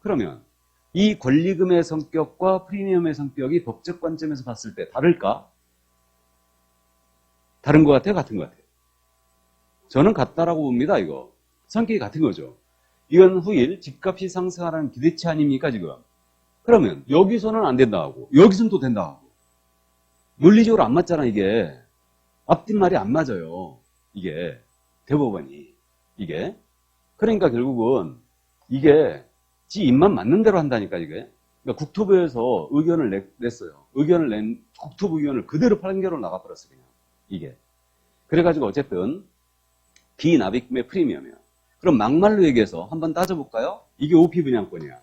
그러면 이 권리금의 성격과 프리미엄의 성격이 법적 관점에서 봤을 때 다를까? 다른 것 같아요? 같은 것 같아요? 저는 같다라고 봅니다. 이거 성격이 같은 거죠. 이건 후일 집값이 상승하라는 기대치 아닙니까 지금? 그러면 여기서는 안 된다 하고 여기서는 또 된다 하고 논리적으로 안 맞잖아 이게. 앞뒷말이 안 맞아요. 이게 대법원이 이게. 그러니까 결국은 이게 지 입만 맞는 대로 한다니까 이게. 그러니까 국토부에서 의견을 냈어요. 의견을 낸 국토부 의견을 그대로 판결로 나가버렸어 그냥. 이게. 그래가지고 어쨌든 기납입금의 프리미엄이에요. 그럼 막말로 얘기해서 한번 따져볼까요? 이게 OP 분양권이야.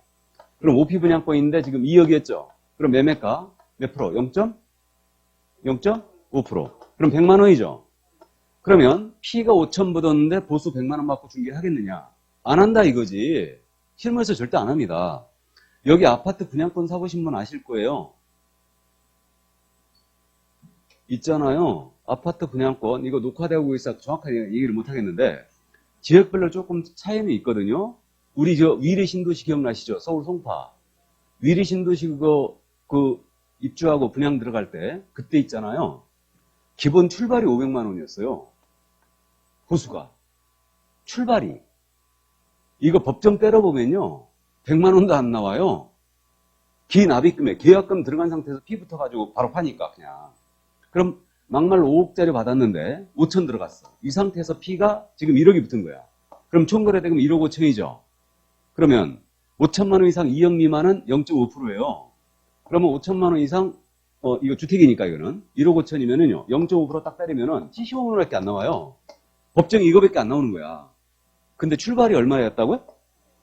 그럼 OP 분양권인데 지금 2억이었죠? 그럼 매매가 몇 프로? 0.5%. 그럼 100만 원이죠. 그러면 P가 5천 묻었는데 보수 100만 원 받고 중개하겠느냐? 안 한다 이거지. 실무에서 절대 안 합니다. 여기 아파트 분양권 사보신 분 아실 거예요. 있잖아요. 아파트 분양권, 이거 녹화되고 있어서 정확하게 얘기를 못 하겠는데, 지역별로 조금 차이는 있거든요. 우리 위례 신도시 기억나시죠? 서울 송파. 위례 신도시 그 입주하고 분양 들어갈 때, 그때 있잖아요. 기본 출발이 500만 원이었어요. 보수가. 출발이. 이거 법정 때려보면요. 100만 원도 안 나와요. 기납입금에 계약금 들어간 상태에서 피부터 가지고 바로 파니까 그냥. 그럼 막말로 5억짜리 받았는데 5천 들어갔어. 이 상태에서 P가 지금 1억이 붙은 거야. 그럼 총거래대금 1억 5천이죠. 그러면 5천만 원 이상 2억 미만은 0.5%예요. 그러면 5천만 원 이상 이거 주택이니까 이거는 1억 5천이면은요. 0.5% 딱 때리면은 75만 원밖에 안 나와요. 법정이 이거밖에 안 나오는 거야. 근데 출발이 얼마였다고요?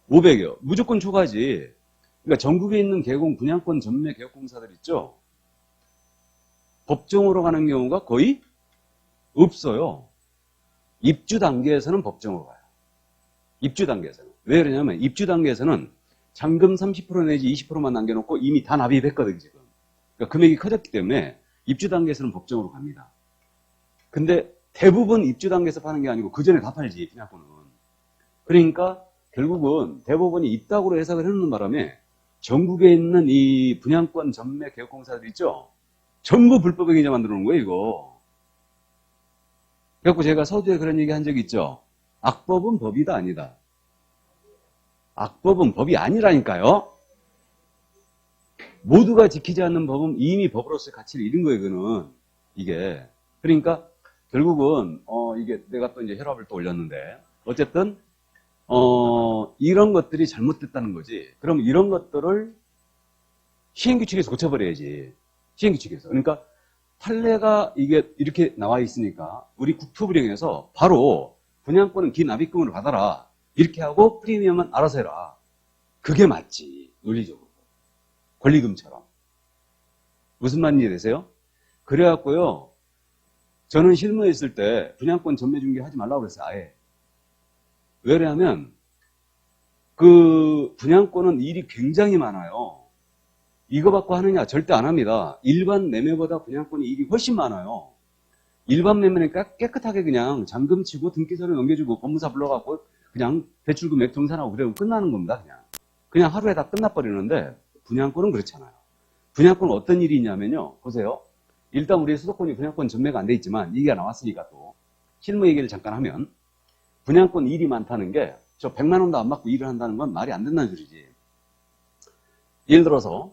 500이요. 무조건 초과지. 그러니까 전국에 있는 개공 분양권 전매 개업공사들 있죠. 법정으로 가는 경우가 거의 없어요. 입주 단계에서는 법정으로 가요. 입주 단계에서는. 왜 그러냐면 입주 단계에서는 잔금 30% 내지 20%만 남겨놓고 이미 다 납입했거든 지금. 그러니까 금액이 커졌기 때문에 입주 단계에서는 법정으로 갑니다. 근데 대부분 입주 단계에서 파는 게 아니고 그 전에 다 팔지 분양권은. 그러니까 결국은 대법원이 이따구로 해석을 해놓는 바람에 전국에 있는 이 분양권 전매 개업공사들 있죠. 전부 불법 행위자 만들어 놓은 거예요, 이거. 그래갖고 제가 서두에 그런 얘기 한 적이 있죠. 악법은 법이다, 아니다. 악법은 법이 아니라니까요. 모두가 지키지 않는 법은 이미 법으로서의 가치를 잃은 거예요, 이거는. 이게. 그러니까 결국은 이게 내가 또 이제 혈압을 또 올렸는데 어쨌든 이런 것들이 잘못됐다는 거지. 그럼 이런 것들을 시행규칙에서 고쳐버려야지. 시행규칙에서. 그러니까 판례가 이게 이렇게 나와 있으니까 우리 국토부령에서 바로 분양권은 기납입금으로 받아라. 이렇게 하고 프리미엄은 알아서 해라. 그게 맞지. 논리적으로. 권리금처럼. 무슨 말인지 되세요? 그래갖고요. 저는 실무에 있을 때 분양권 전매 중개 하지 말라고 그랬어요. 아예. 왜냐하면 그 분양권은 일이 굉장히 많아요. 이거 받고 하느냐? 절대 안 합니다. 일반 매매보다 분양권이 일이 훨씬 많아요. 일반 매매는 깨끗하게 그냥 잔금 치고 등기소를 넘겨주고 법무사 불러갖고 그냥 대출금 액 정산하고 그러면 끝나는 겁니다. 그냥 하루에 다 끝나버리는데 분양권은 그렇잖아요. 분양권은 어떤 일이 있냐면요. 보세요. 일단 우리 수도권이 분양권 전매가 안 돼 있지만 얘기가 나왔으니까 또 실무 얘기를 잠깐 하면 분양권 일이 많다는 게 저 100만 원도 안 받고 일을 한다는 건 말이 안 된다는 소리지. 예를 들어서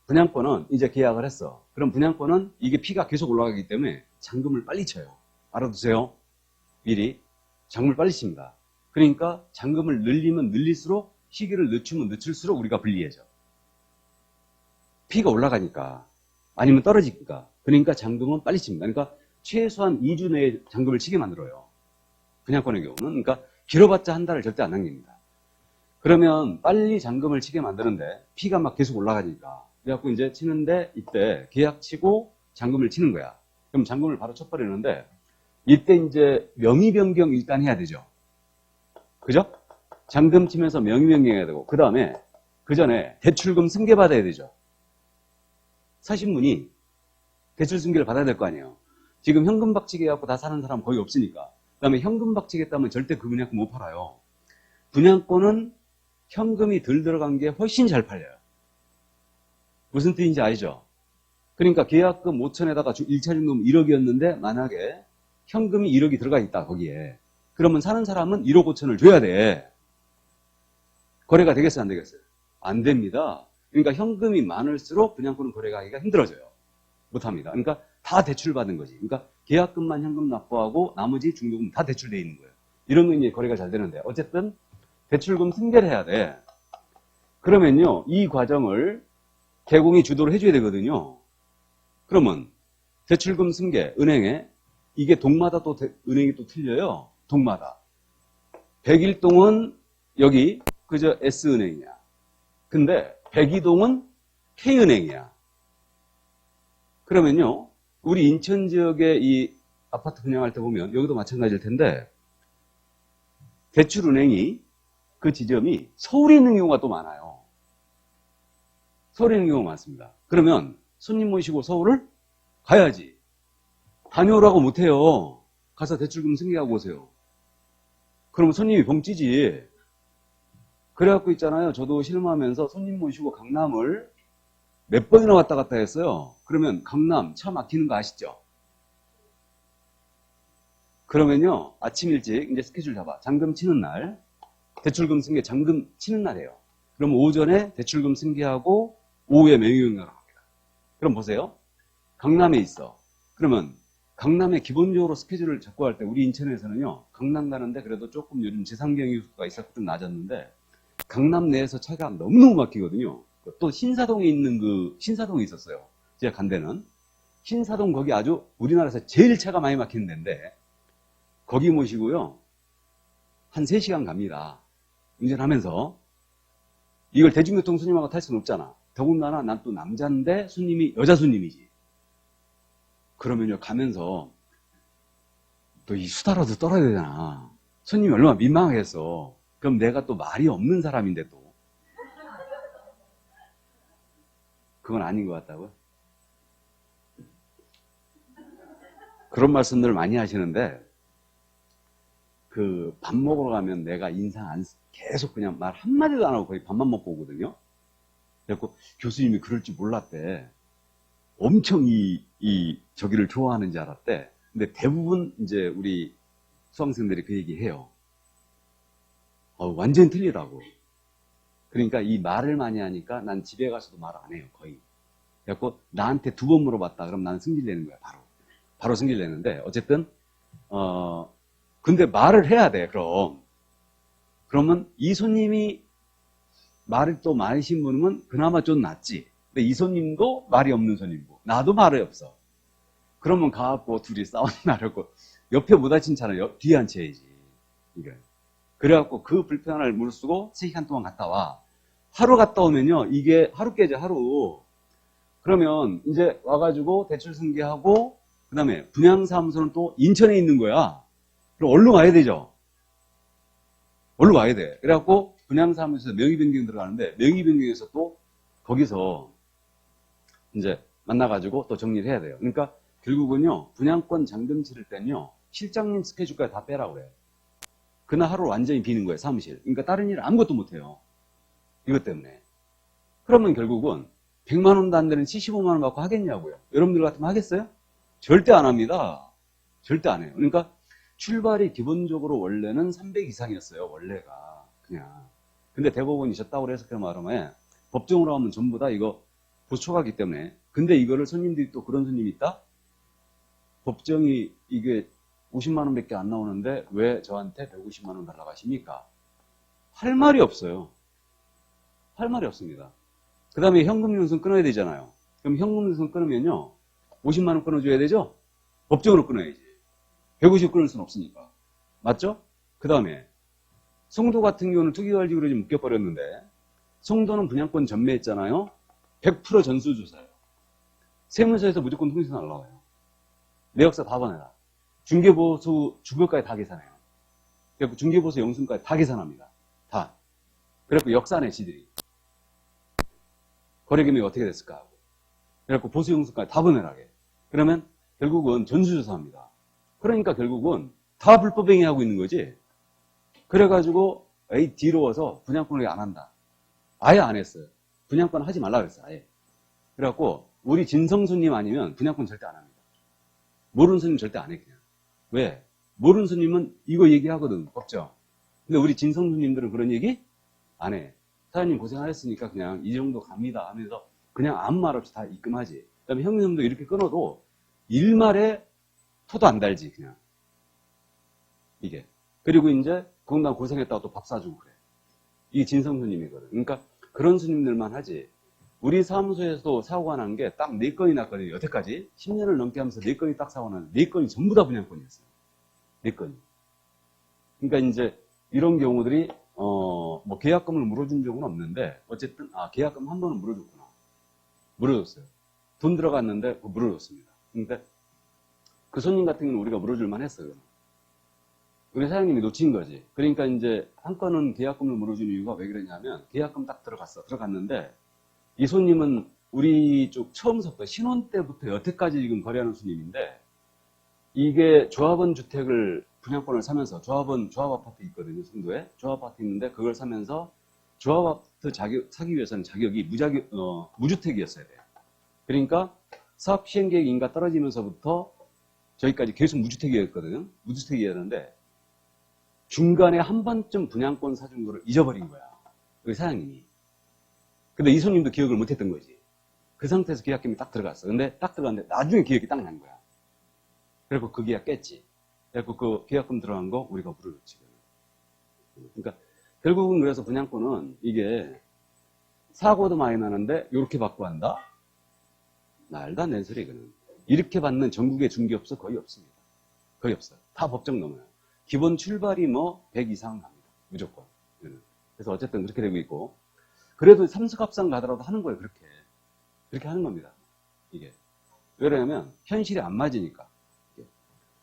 분양권은 이제 계약을 했어. 그럼 분양권은 이게 P가 계속 올라가기 때문에 잔금을 빨리 쳐요. 알아두세요. 미리. 잔금을 빨리 칩니다. 그러니까 잔금을 늘리면 늘릴수록 시기를 늦추면 늦출수록 우리가 불리해져. P가 올라가니까. 아니면 떨어지니까. 그러니까 잔금은 빨리 칩니다. 그러니까 최소한 2주 내에 잔금을 치게 만들어요. 분양권의 경우는. 그러니까 길어봤자 한 달을 절대 안 남깁니다. 그러면 빨리 잔금을 치게 만드는데 P가 막 계속 올라가니까. 그래갖고 이제 치는데 이때 계약 치고 잔금을 치는 거야. 그럼 잔금을 바로 쳐버리는데 이때 이제 명의 변경 일단 해야 되죠. 그죠? 잔금 치면서 명의 변경해야 되고 그 다음에 그 전에 대출금 승계 받아야 되죠. 사신 분이 대출 승계를 받아야 될 거 아니에요. 지금 현금 박치기 해갖고 다 사는 사람 거의 없으니까. 그 다음에 현금 박치겠다면 절대 그 분양권 못 팔아요. 분양권은 현금이 덜 들어간 게 훨씬 잘 팔려요. 무슨 뜻인지 아시죠? 그러니까 계약금 5천에다가 1차 잔금 1억이었는데 만약에 현금이 1억이 들어가 있다 거기에. 그러면 사는 사람은 1억 5천을 줘야 돼. 거래가 되겠어요 안 되겠어요? 안 됩니다. 그러니까 현금이 많을수록 분양권은 거래하기가 힘들어져요. 못합니다. 그러니까 다 대출받은 거지. 그러니까 계약금만 현금 납부하고 나머지 중도금 다 대출돼 있는 거예요. 이러면 이제 거래가 잘 되는데 어쨌든 대출금 승계를 해야 돼. 그러면요 이 과정을 개공이 주도를 해줘야 되거든요. 그러면 대출금 승계 은행에 이게 동마다 또 은행이 또 틀려요. 동마다. 백일동은 여기 그저 S은행이야. 근데 백이동은 K은행이야. 그러면요, 우리 인천 지역의 이 아파트 분양할 때 보면 여기도 마찬가지일 텐데 대출은행이 그 지점이 서울에 있는 경우가 또 많아요. 서울에 있는 경우가 많습니다. 그러면 손님 모시고 서울을 가야지. 다녀오라고 못해요. 가서 대출금 승계하고 오세요. 그러면 손님이 벙찌지. 그래갖고 있잖아요. 저도 실무하면서 손님 모시고 강남을 몇 번이나 왔다 갔다 했어요. 그러면 강남 차 막히는 거 아시죠? 그러면요, 아침 일찍 이제 스케줄 잡아. 잔금 치는 날, 대출금 승계 잔금 치는 날이에요. 그럼 오전에 대출금 승계하고 오후에 명의응모를 합니다. 그럼 보세요. 강남에 있어. 그러면 강남에 기본적으로 스케줄을 잡고 할 때 우리 인천에서는요, 강남 가는데 그래도 조금 요즘 지상경유수가 있어서 좀 낮았는데 강남 내에서 차가 너무너무 막히거든요. 또 신사동에 있는 신사동이 있었어요. 제가 간 데는. 신사동 거기 아주 우리나라에서 제일 차가 많이 막히는 데인데 거기 모시고요. 한 3시간 갑니다. 운전하면서. 이걸 대중교통 손님하고 탈 수는 없잖아. 더군다나 난 또 남자인데 손님이 여자 손님이지. 그러면요, 가면서 또 이 수다라도 떨어야 되잖아. 손님이 얼마나 민망하겠어. 그럼 내가 또 말이 없는 사람인데 또. 그건 아닌 것 같다고요? 그런 말씀들을 많이 하시는데 그 밥 먹으러 가면 내가 인상 안 계속 그냥 말 한마디도 안 하고 거의 밥만 먹고 오거든요. 그래갖고 교수님이 그럴 줄 몰랐대. 엄청 저기를 좋아하는지 알았대. 근데 대부분 이제 우리 수강생들이 그 얘기 해요. 완전 틀리다고. 그러니까 이 말을 많이 하니까 난 집에 가서도 말 안 해요, 거의. 그래갖고 나한테 2번 물어봤다. 그럼 나는 승질내는 거야, 바로. 바로 승질내는데, 어쨌든, 근데 말을 해야 돼, 그럼. 그러면 이 손님이 말을 또 많으신 분은 그나마 좀 낫지. 근데 이 손님도 말이 없는 손님이고, 나도 말이 없어. 그러면 가갖고 둘이 싸운다고 옆에 못 앉힌 차는 뒤에 앉혀야지. 이게. 그래갖고 그 불편함을 무릅쓰고 3시간 동안 갔다 와. 하루 갔다 오면요, 이게 하루 깨져, 하루. 그러면 이제 와가지고 대출 승계하고, 그 다음에 분양사무소는 또 인천에 있는 거야. 그럼 얼른 와야 되죠. 얼른 와야 돼. 그래갖고 분양사무소에서 명의변경 들어가는데 명의변경에서 또 거기서 이제 만나가지고 또 정리를 해야 돼요. 그러니까 결국은요, 분양권 잔금 치를 때는요, 실장님 스케줄까지 다 빼라고 그래. 그날 하루 완전히 비는 거예요, 사무실. 그러니까 다른 일 아무것도 못해요. 이것 때문에. 그러면 결국은 100만 원도 안 되는 75만 원 받고 하겠냐고요. 여러분들 같으면 하겠어요? 절대 안 합니다. 절대 안 해요. 그러니까 출발이 기본적으로 원래는 300 이상이었어요. 원래가. 그냥. 근데 대법원이 졌다고 해서 그 말하면 법정으로 하면 전부 다 이거 보초가기 때문에. 근데 이거를 손님들이 또 그런 손님이 있다? 법정이 이게 50만 원밖에 안 나오는데 왜 저한테 150만 원 달라고 하십니까? 할 말이 없어요. 할 말이 없습니다. 그 다음에 현금융선 끊어야 되잖아요. 그럼 현금융선 끊으면요, 50만 원 끊어줘야 되죠? 법정으로 끊어야지. 150 끊을 수는 없으니까. 맞죠? 그 다음에 송도 같은 경우는 투기관리로 좀 묶여버렸는데 송도는 분양권 전매했잖아요. 100% 전수조사예요. 세무서에서 무조건 통지서 날라와요. 내역사 다 보내라. 중개보수 주거까지 다 계산해요. 그래서 중개보수 영수증까지 다 계산합니다. 다. 그래서 역사내 지들이. 거래금액이 어떻게 됐을까 하고. 그래서 보수 영수증까지 다 보내라게. 그러면 결국은 전수조사합니다. 그러니까 결국은 다 불법행위하고 있는 거지. 그래가지고 에이 뒤로워서 분양권을 안 한다. 아예 안 했어요. 분양권 하지 말라 그랬어요. 아예. 그래갖고 우리 진성 손님 아니면 분양권 절대 안 합니다. 모르는 손님 절대 안 해 그냥. 왜? 모르는 손님은 이거 얘기하거든. 법정. 근데 우리 진성 손님들은 그런 얘기 안 해. 사장님 고생하셨으니까 그냥 이 정도 갑니다 하면서 그냥 아무 말 없이 다 입금하지. 그 다음에 형님도 이렇게 끊어도 일말에 토도 안 달지 그냥. 이게. 그리고 이제 그건 고생했다고 또 밥 사주고 그래. 이게 진성 손님이거든. 그러니까 그런 손님들만 하지. 우리 사무소에서도 사고가 난 게 딱 4건이 났거든요. 여태까지 10년을 넘게 하면서 4건이 딱 사고가 났는데 4건이 전부 다 분양권이었어요. 4건이. 그러니까 이제 이런 경우들이 뭐 계약금을 물어준 적은 없는데 어쨌든 계약금 한 번은 물어줬구나. 물어줬어요. 돈 들어갔는데 물어줬습니다. 근데 그 손님 같은 경우는 우리가 물어줄만 했어요. 우리 사장님이 놓친 거지. 그러니까 이제 한 건은 계약금을 물어주는 이유가 왜 그러냐면 계약금 딱 들어갔는데 이 손님은 우리 쪽 처음부터 신혼 때부터 여태까지 지금 거래하는 손님인데 이게 조합원 주택을 분양권을 사면서 조합 아파트 있거든요. 송도에 조합 아파트 있는데 그걸 사면서 조합 아파트 사기 위해서는 자격이 무주택이었어야 돼요. 그러니까 사업 시행 계획 인가 떨어지면서부터 저희까지 계속 무주택이었거든요. 무주택이었는데 중간에 한 번쯤 분양권 사준 거를 잊어버린 거야. 우리 사장님이. 근데 이 손님도 기억을 못했던 거지. 그 상태에서 계약금이 딱 들어갔어. 근데 딱 들어갔는데 나중에 기억이 딱 난 거야. 그래서 그 계약 깼지. 그래서 그 계약금 들어간 거 우리가 물어줬지. 그러니까 결국은 그래서 분양권은 이게 사고도 많이 나는데 이렇게 받고 한다? 말도 안 되는 소리 이거는. 이렇게 받는 전국의 중개업소 거의 없습니다. 거의 없어요. 다 법정 넘어요. 기본 출발이 100 이상 갑니다. 무조건. 그래서 어쨌든 그렇게 되고 있고 그래도 삼수갑상 가더라도 하는 거예요. 그렇게 하는 겁니다. 이게. 왜냐면 현실이 안 맞으니까.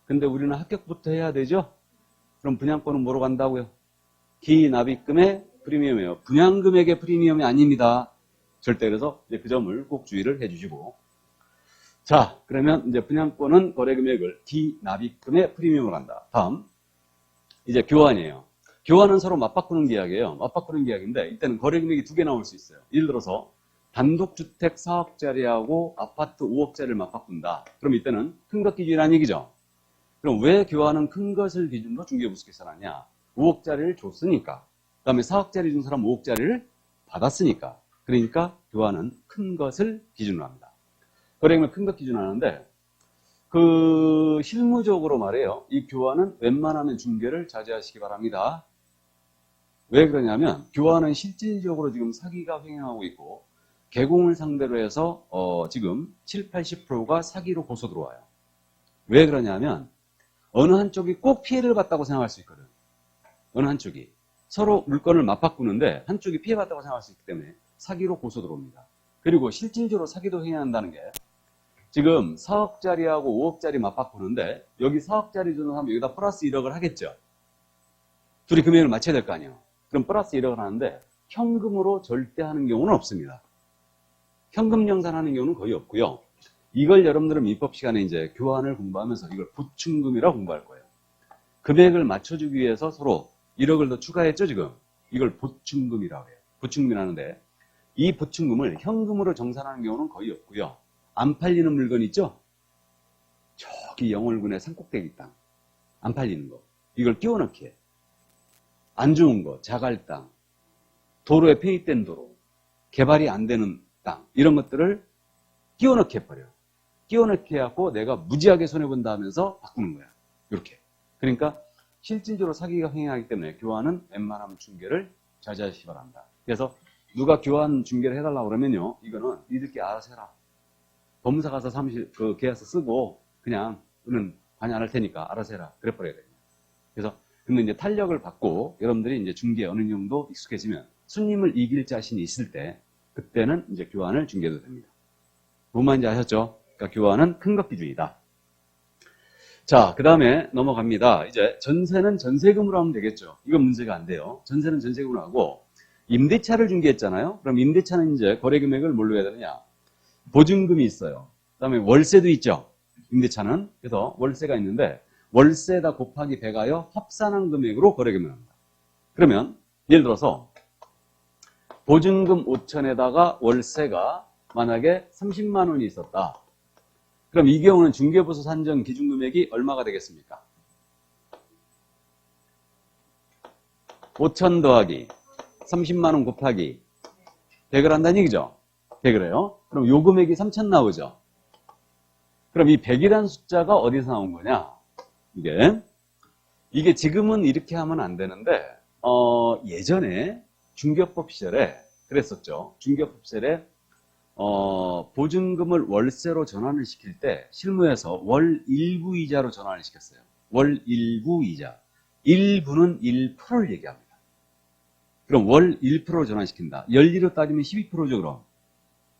근데 우리는 합격부터 해야 되죠? 그럼 분양권은 뭐로 간다고요? 기납입금의 프리미엄이에요. 분양금액의 프리미엄이 아닙니다. 절대. 그래서 이제 그 점을 꼭 주의를 해주시고. 자, 그러면 이제 분양권은 거래금액을 기납입금의 프리미엄으로 간다. 다음. 이제 교환이에요. 교환은 서로 맞바꾸는 계약이에요. 맞바꾸는 계약인데 이때는 거래금액이 두 개 나올 수 있어요. 예를 들어서 단독주택 4억짜리하고 아파트 5억짜리를 맞바꾼다. 그럼 이때는 큰 것 기준이라는 얘기죠. 그럼 왜 교환은 큰 것을 기준으로 중개부서 계산하냐? 5억짜리를 줬으니까. 그 다음에 4억짜리 준 사람 5억짜리를 받았으니까. 그러니까 교환은 큰 것을 기준으로 합니다. 거래금액 큰 것 기준으로 하는데 실무적으로 말해요. 이 교환은 웬만하면 중개를 자제하시기 바랍니다. 왜 그러냐면 교환은 실질적으로 지금 사기가 횡행하고 있고 개공을 상대로 해서 지금 7, 80%가 사기로 고소 들어와요. 왜 그러냐면 어느 한쪽이 꼭 피해를 봤다고 생각할 수 있거든. 어느 한쪽이. 서로 물건을 맞바꾸는데 한쪽이 피해봤다고 생각할 수 있기 때문에 사기로 고소 들어옵니다. 그리고 실질적으로 사기도 행해한다는 게 지금 4억짜리하고 5억짜리 맞바꾸는데 여기 4억짜리 주는 사람 여기다 플러스 1억을 하겠죠. 둘이 금액을 맞춰야 될 거 아니에요. 그럼 플러스 1억을 하는데 현금으로 절대 하는 경우는 없습니다. 현금 정산하는 경우는 거의 없고요. 이걸 여러분들은 민법 시간에 이제 교환을 공부하면서 이걸 보충금이라고 공부할 거예요. 금액을 맞춰주기 위해서 서로 1억을 더 추가했죠, 지금. 이걸 보충금이라고 해요. 보충금이라는데 이 보충금을 현금으로 정산하는 경우는 거의 없고요. 안 팔리는 물건 있죠? 저기 영월군의 산꼭대기 땅. 안 팔리는 거. 이걸 끼워넣기 해. 안 좋은 거, 자갈 땅, 도로에 폐입된 도로, 개발이 안 되는 땅, 이런 것들을 끼워넣기 해버려. 끼워넣기 해갖고 내가 무지하게 손해본다 하면서 바꾸는 거야. 이렇게. 그러니까 실질적으로 사기가 횡행하기 때문에 교환은 웬만하면 중개를 자제하시기 바랍니다. 그래서 누가 교환 중개를 해달라고 그러면요. 이거는 니들끼리 알아서 해라. 법무사 가서 사무실 그 계약서 쓰고 그냥 우리는 관여 안 할 테니까 알아서 해라. 그래 버려야 됩니다. 그래서 근데 이제 탄력을 받고 여러분들이 이제 중개에 어느 정도 익숙해지면 손님을 이길 자신이 있을 때 그때는 이제 교환을 중개해도 됩니다. 뭔 말인지 아셨죠? 그러니까 교환은 큰 것 기준이다. 자, 그 다음에 넘어갑니다. 이제 전세는 전세금으로 하면 되겠죠. 이건 문제가 안 돼요. 전세는 전세금으로 하고 임대차를 중개했잖아요. 그럼 임대차는 이제 거래금액을 뭘로 해야 되느냐? 보증금이 있어요. 그 다음에 월세도 있죠. 임대차는. 그래서 월세가 있는데 월세에다 곱하기 100하여 합산한 금액으로 거래금액을 합니다. 그러면 예를 들어서 보증금 5천에다가 월세가 만약에 30만 원이 있었다. 그럼 이 경우는 중개부서 산정 기준금액이 얼마가 되겠습니까? 5천 더하기 30만 원 곱하기 100을 한다는 얘기죠. 100을 해요. 그럼 요 금액이 3천 나오죠. 그럼 이 100이라는 숫자가 어디서 나온 거냐? 이게 지금은 이렇게 하면 안 되는데 예전에 중개법 시절에 그랬었죠. 중개법 시절에 보증금을 월세로 전환을 시킬 때 실무에서 월 일부 이자로 전환을 시켰어요. 월 일부 이자. 일부는 1%를 얘기합니다. 그럼 월 1%로 전환시킨다. 연리로 따지면 12%죠, 그럼.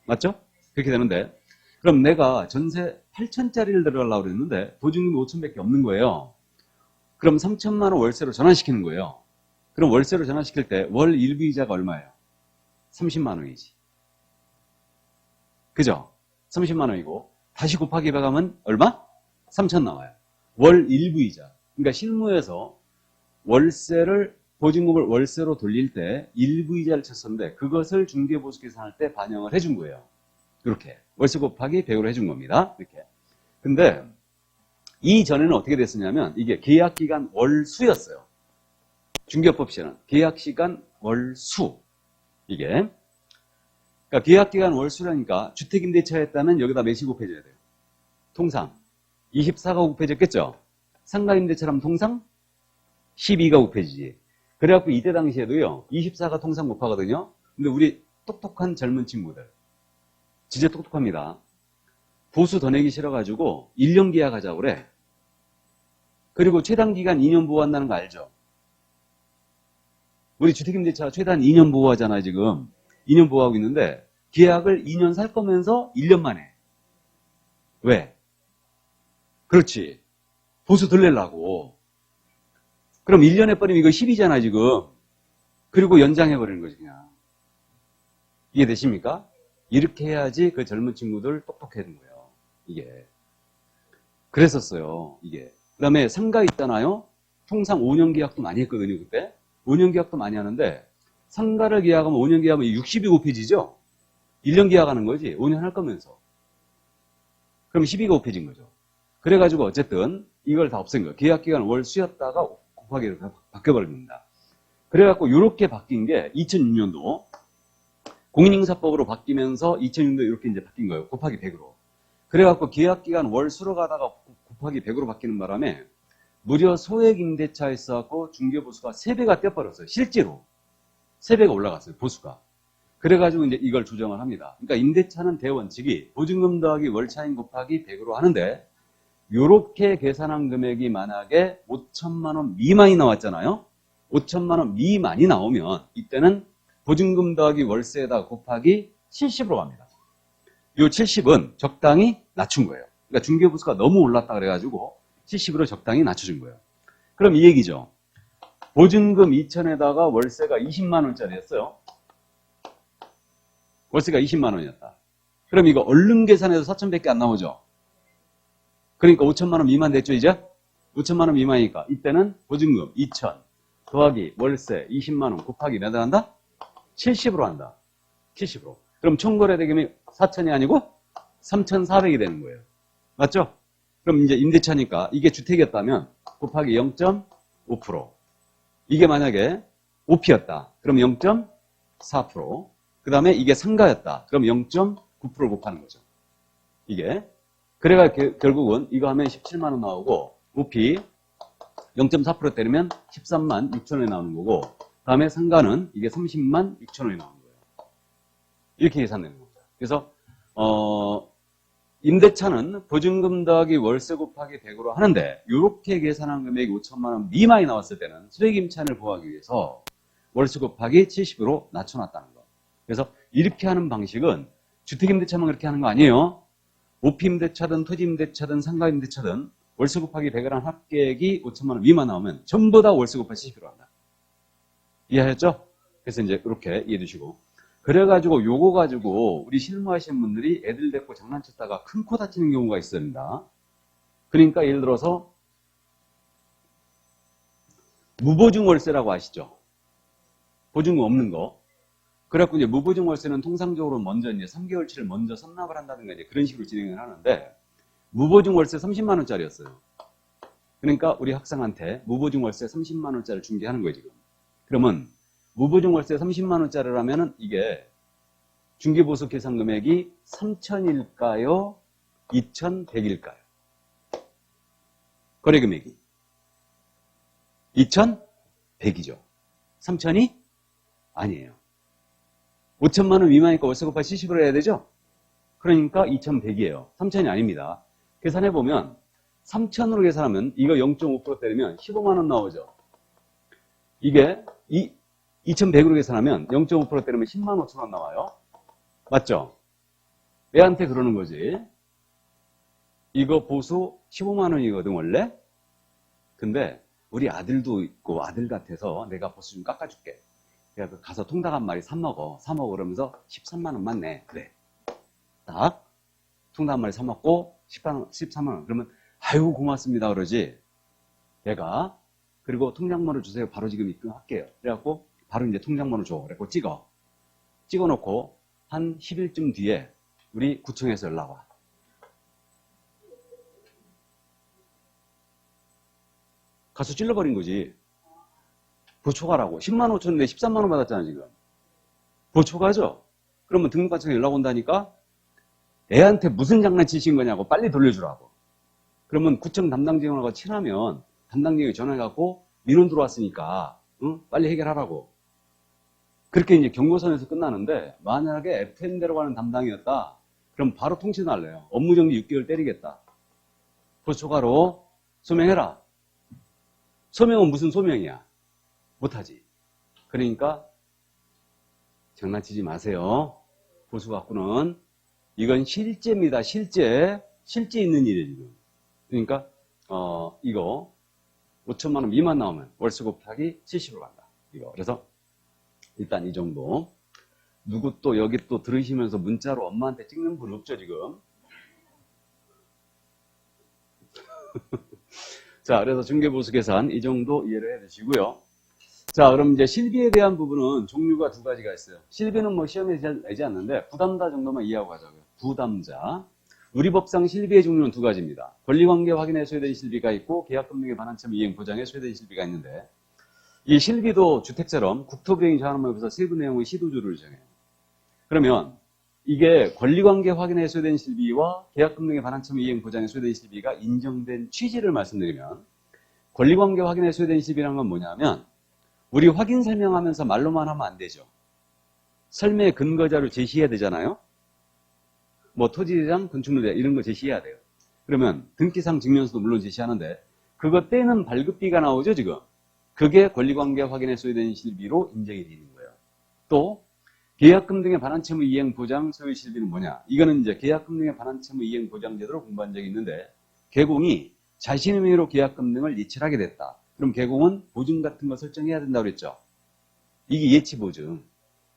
맞죠? 그렇게 되는데 그럼 내가 전세 8천짜리를 들어가려고 그랬는데 보증금이 5천밖에 없는 거예요. 그럼 3천만 원 월세로 전환시키는 거예요. 그럼 월세로 전환시킬 때 월 일부이자가 얼마예요? 30만 원이지. 그죠? 30만 원이고 다시 곱하기 100하면 얼마? 3천 나와요. 월 일부이자. 그러니까 실무에서 월세를 보증금을 월세로 돌릴 때 일부이자를 쳤었는데 그것을 중개보수 계산할 때 반영을 해준 거예요. 이렇게 월세 곱하기 100으로 해준 겁니다. 이렇게. 근데 이전에는 어떻게 됐었냐면 이게 계약기간 월수였어요. 중개법 시에는 계약시간 월수. 이게 그러니까 계약기간 월수라니까 주택임대차에 따면 여기다 몇이 곱해져야 돼요? 통상 24가 곱해졌겠죠? 상가임대차라면 통상 12가 곱해지지. 그래갖고 이때 당시에도요 24가 통상 곱하거든요. 근데 우리 똑똑한 젊은 친구들 진짜 똑똑합니다. 보수 더 내기 싫어가지고 1년 계약하자고 그래. 그리고 최단기간 2년 보호한다는 거 알죠? 우리 주택임대차 최단 2년 보호하잖아요 지금. 2년 보호하고 있는데 계약을 2년 살 거면서 1년 만에. 왜? 그렇지. 보수 덜 내려고. 그럼 1년에 버리면 이거 10이잖아 지금. 그리고 연장해버리는 거지 그냥. 이해되십니까? 이렇게 해야지 그 젊은 친구들 똑똑해지는 거예요. 이게. 그랬었어요. 이게. 그 다음에 상가 있잖아요. 통상 5년 계약도 많이 했거든요 그때. 5년 계약도 많이 하는데 상가를 계약하면 5년 계약하면 60이 곱해지죠. 1년 계약하는 거지. 5년 할 거면서. 그럼 12가 곱해진 거죠. 그래가지고 어쨌든 이걸 다 없앤 거예요. 계약기간 월 수였다가 곱하기로 바뀌어버립니다. 그래갖고 이렇게 바뀐 게 2006년도 공인인사법으로 바뀌면서 2006년도 이렇게 이제 바뀐 거예요. 곱하기 100으로. 그래갖고 계약기간 월 수로 가다가 곱하기 100으로 바뀌는 바람에 무려 소액임대차에 있어갖고 중개보수가 3배가 뛰어버렸어요. 실제로. 3배가 올라갔어요. 보수가. 그래가지고 이제 이걸 조정을 합니다. 그러니까 임대차는 대원칙이 보증금 더하기 월차임 곱하기 100으로 하는데 요렇게 계산한 금액이 만약에 5천만 원 미만이 나왔잖아요. 5천만 원 미만이 나오면 이때는 보증금 더하기 월세에다 곱하기 70으로 갑니다. 요 70은 적당히 낮춘 거예요. 그러니까 중개보수가 너무 올랐다 그래가지고 70으로 적당히 낮춰준 거예요. 그럼 이 얘기죠. 보증금 2천에다가 월세가 20만 원짜리였어요. 월세가 20만 원이었다. 그럼 이거 얼른 계산해서 4천밖에 안 나오죠. 그러니까 5천만 원 미만 됐죠 이제? 5천만 원 미만이니까 이때는 보증금 2천 더하기 월세 20만 원 곱하기 몇 을 한다? 70으로 한다. 70으로. 그럼 총거래 대금이 4천이 아니고 3,400이 되는 거예요. 맞죠? 그럼 이제 임대차니까 이게 주택이었다면 곱하기 0.5%. 이게 만약에 오피였다. 그럼 0.4%. 그 다음에 이게 상가였다. 그럼 0.9%를 곱하는 거죠. 이게. 그래가 결국은 이거 하면 17만 원 나오고 오피 0.4% 때리면 13만 6천 원이 나오는 거고 다음에 상가는 이게 30만 6천 원이 나오는 거예요. 이렇게 계산되는 겁니다. 그래서 임대차는 보증금 더하기 월세 곱하기 100으로 하는데 이렇게 계산한 금액이 5천만 원 미만이 나왔을 때는 수익임차인을 보호하기 위해서 월세 곱하기 70으로 낮춰놨다는 거. 그래서 이렇게 하는 방식은 주택임대차만 그렇게 하는 거 아니에요. 오피임대차든 토지임대차든 상가임대차든 월세 곱하기 100이라는 합계액이 5천만 원 미만 나오면 전부 다 월세 곱하기 70으로 한다. 이해하셨죠? 그래서 이제 이렇게 이해해 두시고 그래가지고 요거 가지고 우리 실무하시는 분들이 애들 데리고 장난쳤다가 큰 코 다치는 경우가 있습니다. 그러니까 예를 들어서 무보증 월세라고 아시죠? 보증금 없는 거. 그래갖고 이제 무보증 월세는 통상적으로 먼저 이제 3개월치를 먼저 선납을 한다든가 이제 그런 식으로 진행을 하는데 무보증 월세 30만 원짜리였어요. 그러니까 우리 학생한테 무보증 월세 30만 원짜리를 중개하는 거예요 지금. 그러면 무보증 월세 30만 원짜리라면은 이게 중개보수 계산 금액이 3,000일까요? 2,100일까요? 거래 금액이 2,100이죠. 3,000이 아니에요. 5천만 원 미만이니까 월세 곱하기 70으로 해야 되죠? 그러니까 2,100이에요. 3,000이 아닙니다. 계산해보면 3,000으로 계산하면 이거 0.5% 때리면 15만 원 나오죠. 이게 2,100으로 계산하면 0.5% 때리면 10만 5천 원 나와요. 맞죠? 애한테 그러는 거지. 이거 보수 15만 원이거든, 원래. 근데 우리 아들도 있고 아들 같아서 내가 보수 좀 깎아줄게. 그래서 가서 통닭 한 마리 사 먹어 그러면서 13만 원만 내. 그래. 딱 통닭 한 마리 사 먹고 13만 원. 그러면 아유 고맙습니다 그러지. 얘가 그리고 통장번호 주세요. 바로 지금 입금할게요. 그래갖고 바로 이제 통장번호 줘. 그래갖고 찍어놓고 한 10일쯤 뒤에 우리 구청에서 연락 와. 가서 찔러버린 거지. 보초가라고. 10만 5천인데 13만 원 받았잖아 지금. 보초가죠. 그러면 등록관청에 연락 온다니까 애한테 무슨 장난치신 거냐고 빨리 돌려주라고. 그러면 구청 담당직원하고 친하면 담당직원이 전화해갖고 민원 들어왔으니까 응? 빨리 해결하라고. 그렇게 이제 경고선에서 끝나는데 만약에 FM대로 가는 담당이었다. 그럼 바로 통신할래요. 업무정지 6개월 때리겠다. 보초가로 소명해라. 소명은 무슨 소명이야? 못하지. 그러니까 장난치지 마세요. 보수 갖고는 이건 실제입니다. 실제 있는 일이에요 지금. 그러니까 이거 5천만 원 미만 나오면 월세 곱하기 70으로 간다. 이거. 그래서 일단 이 정도. 누구 또 여기 또 들으시면서 문자로 엄마한테 찍는 분 없죠 지금? 자, 그래서 중개보수 계산 이 정도 이해를 해 주시고요. 자, 그럼 이제 실비에 대한 부분은 종류가 두 가지가 있어요. 실비는 뭐 시험에 잘 내지 않는데 부담자 정도만 이해하고 가자고요. 부담자. 우리 법상 실비의 종류는 두 가지입니다. 권리관계 확인에 소요된 실비가 있고 계약금융의 반환점 이행 보장에 소요된 실비가 있는데 이 실비도 주택처럼 국토부행위 자산업법에서 세부 내용의 시도주를 정해요. 그러면 이게 권리관계 확인에 소요된 실비와 계약금융의 반환점 이행 보장에 소요된 실비가 인정된 취지를 말씀드리면 권리관계 확인에 소요된 실비라는 건 뭐냐면 우리 확인 설명하면서 말로만 하면 안 되죠. 설명의 근거자를 제시해야 되잖아요. 뭐 토지대장, 건축물대장 이런 거 제시해야 돼요. 그러면 등기상 증명서도 물론 제시하는데 그거 떼는 발급비가 나오죠 지금. 그게 권리관계 확인에 소요된 실비로 인정이 되는 거예요. 또 계약금 등의 반환채무 이행 보장 소요 실비는 뭐냐? 이거는 이제 계약금 등의 반환채무 이행 보장 제도로 공부한 적이 있는데 개공이 자신의 명의로 계약금 등을 예치하게 됐다. 그럼 개공은 보증 같은 거 설정해야 된다고 그랬죠. 이게 예치 보증.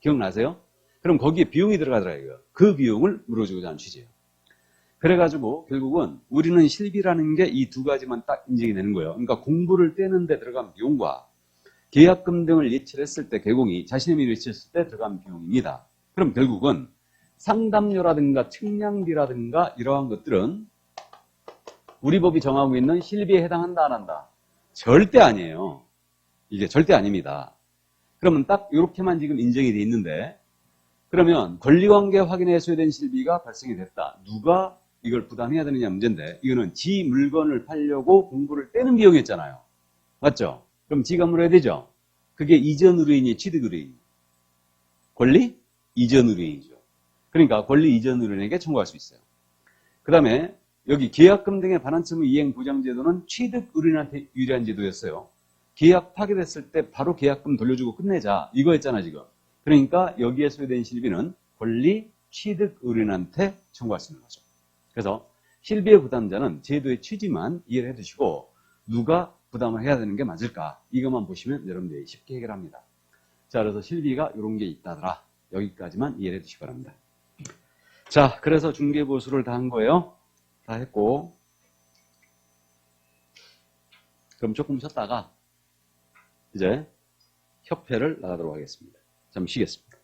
기억나세요? 그럼 거기에 비용이 들어가더라고요. 그 비용을 물어주고자 하는 취지예요. 그래가지고 결국은 우리는 실비라는 게 이 두 가지만 딱 인정이 되는 거예요. 그러니까 공부를 떼는 데 들어간 비용과 계약금 등을 예치를 했을 때 개공이 자신의 명의로 예치했을 때 들어간 비용입니다. 그럼 결국은 상담료라든가 측량비라든가 이러한 것들은 우리 법이 정하고 있는 실비에 해당한다 안 한다? 절대 아니에요. 이게 절대 아닙니다. 그러면 딱 이렇게만 지금 인정이 돼 있는데 그러면 권리관계 확인에 소요된 실비가 발생이 됐다. 누가 이걸 부담해야 되느냐 문제인데 이거는 지 물건을 팔려고 공부를 떼는 비용이었잖아요. 맞죠? 그럼 지가 물어야 되죠. 그게 이전 의뢰인이 취득 의뢰인. 권리 이전 의뢰인이죠. 그러니까 권리 이전 의뢰인에게 청구할 수 있어요. 그 다음에 여기 계약금 등의 반환채무 이행 보장 제도는 취득 의뢰인한테 유리한 제도였어요. 계약 파기됐을 때 바로 계약금 돌려주고 끝내자 이거였잖아 지금. 그러니까 여기에 소요된 실비는 권리 취득 의뢰인한테 청구할 수 있는 거죠. 그래서 실비의 부담자는 제도의 취지만 이해를 해두시고 누가 부담을 해야 되는 게 맞을까 이것만 보시면 여러분들이 쉽게 해결합니다. 자, 그래서 실비가 이런 게 있다더라. 여기까지만 이해를 해두시기 바랍니다. 자, 그래서 중개보수를 다 한 거예요. 다 했고 그럼 조금 쉬었다가 이제 협회를 나가도록 하겠습니다. 잠시 쉬겠습니다.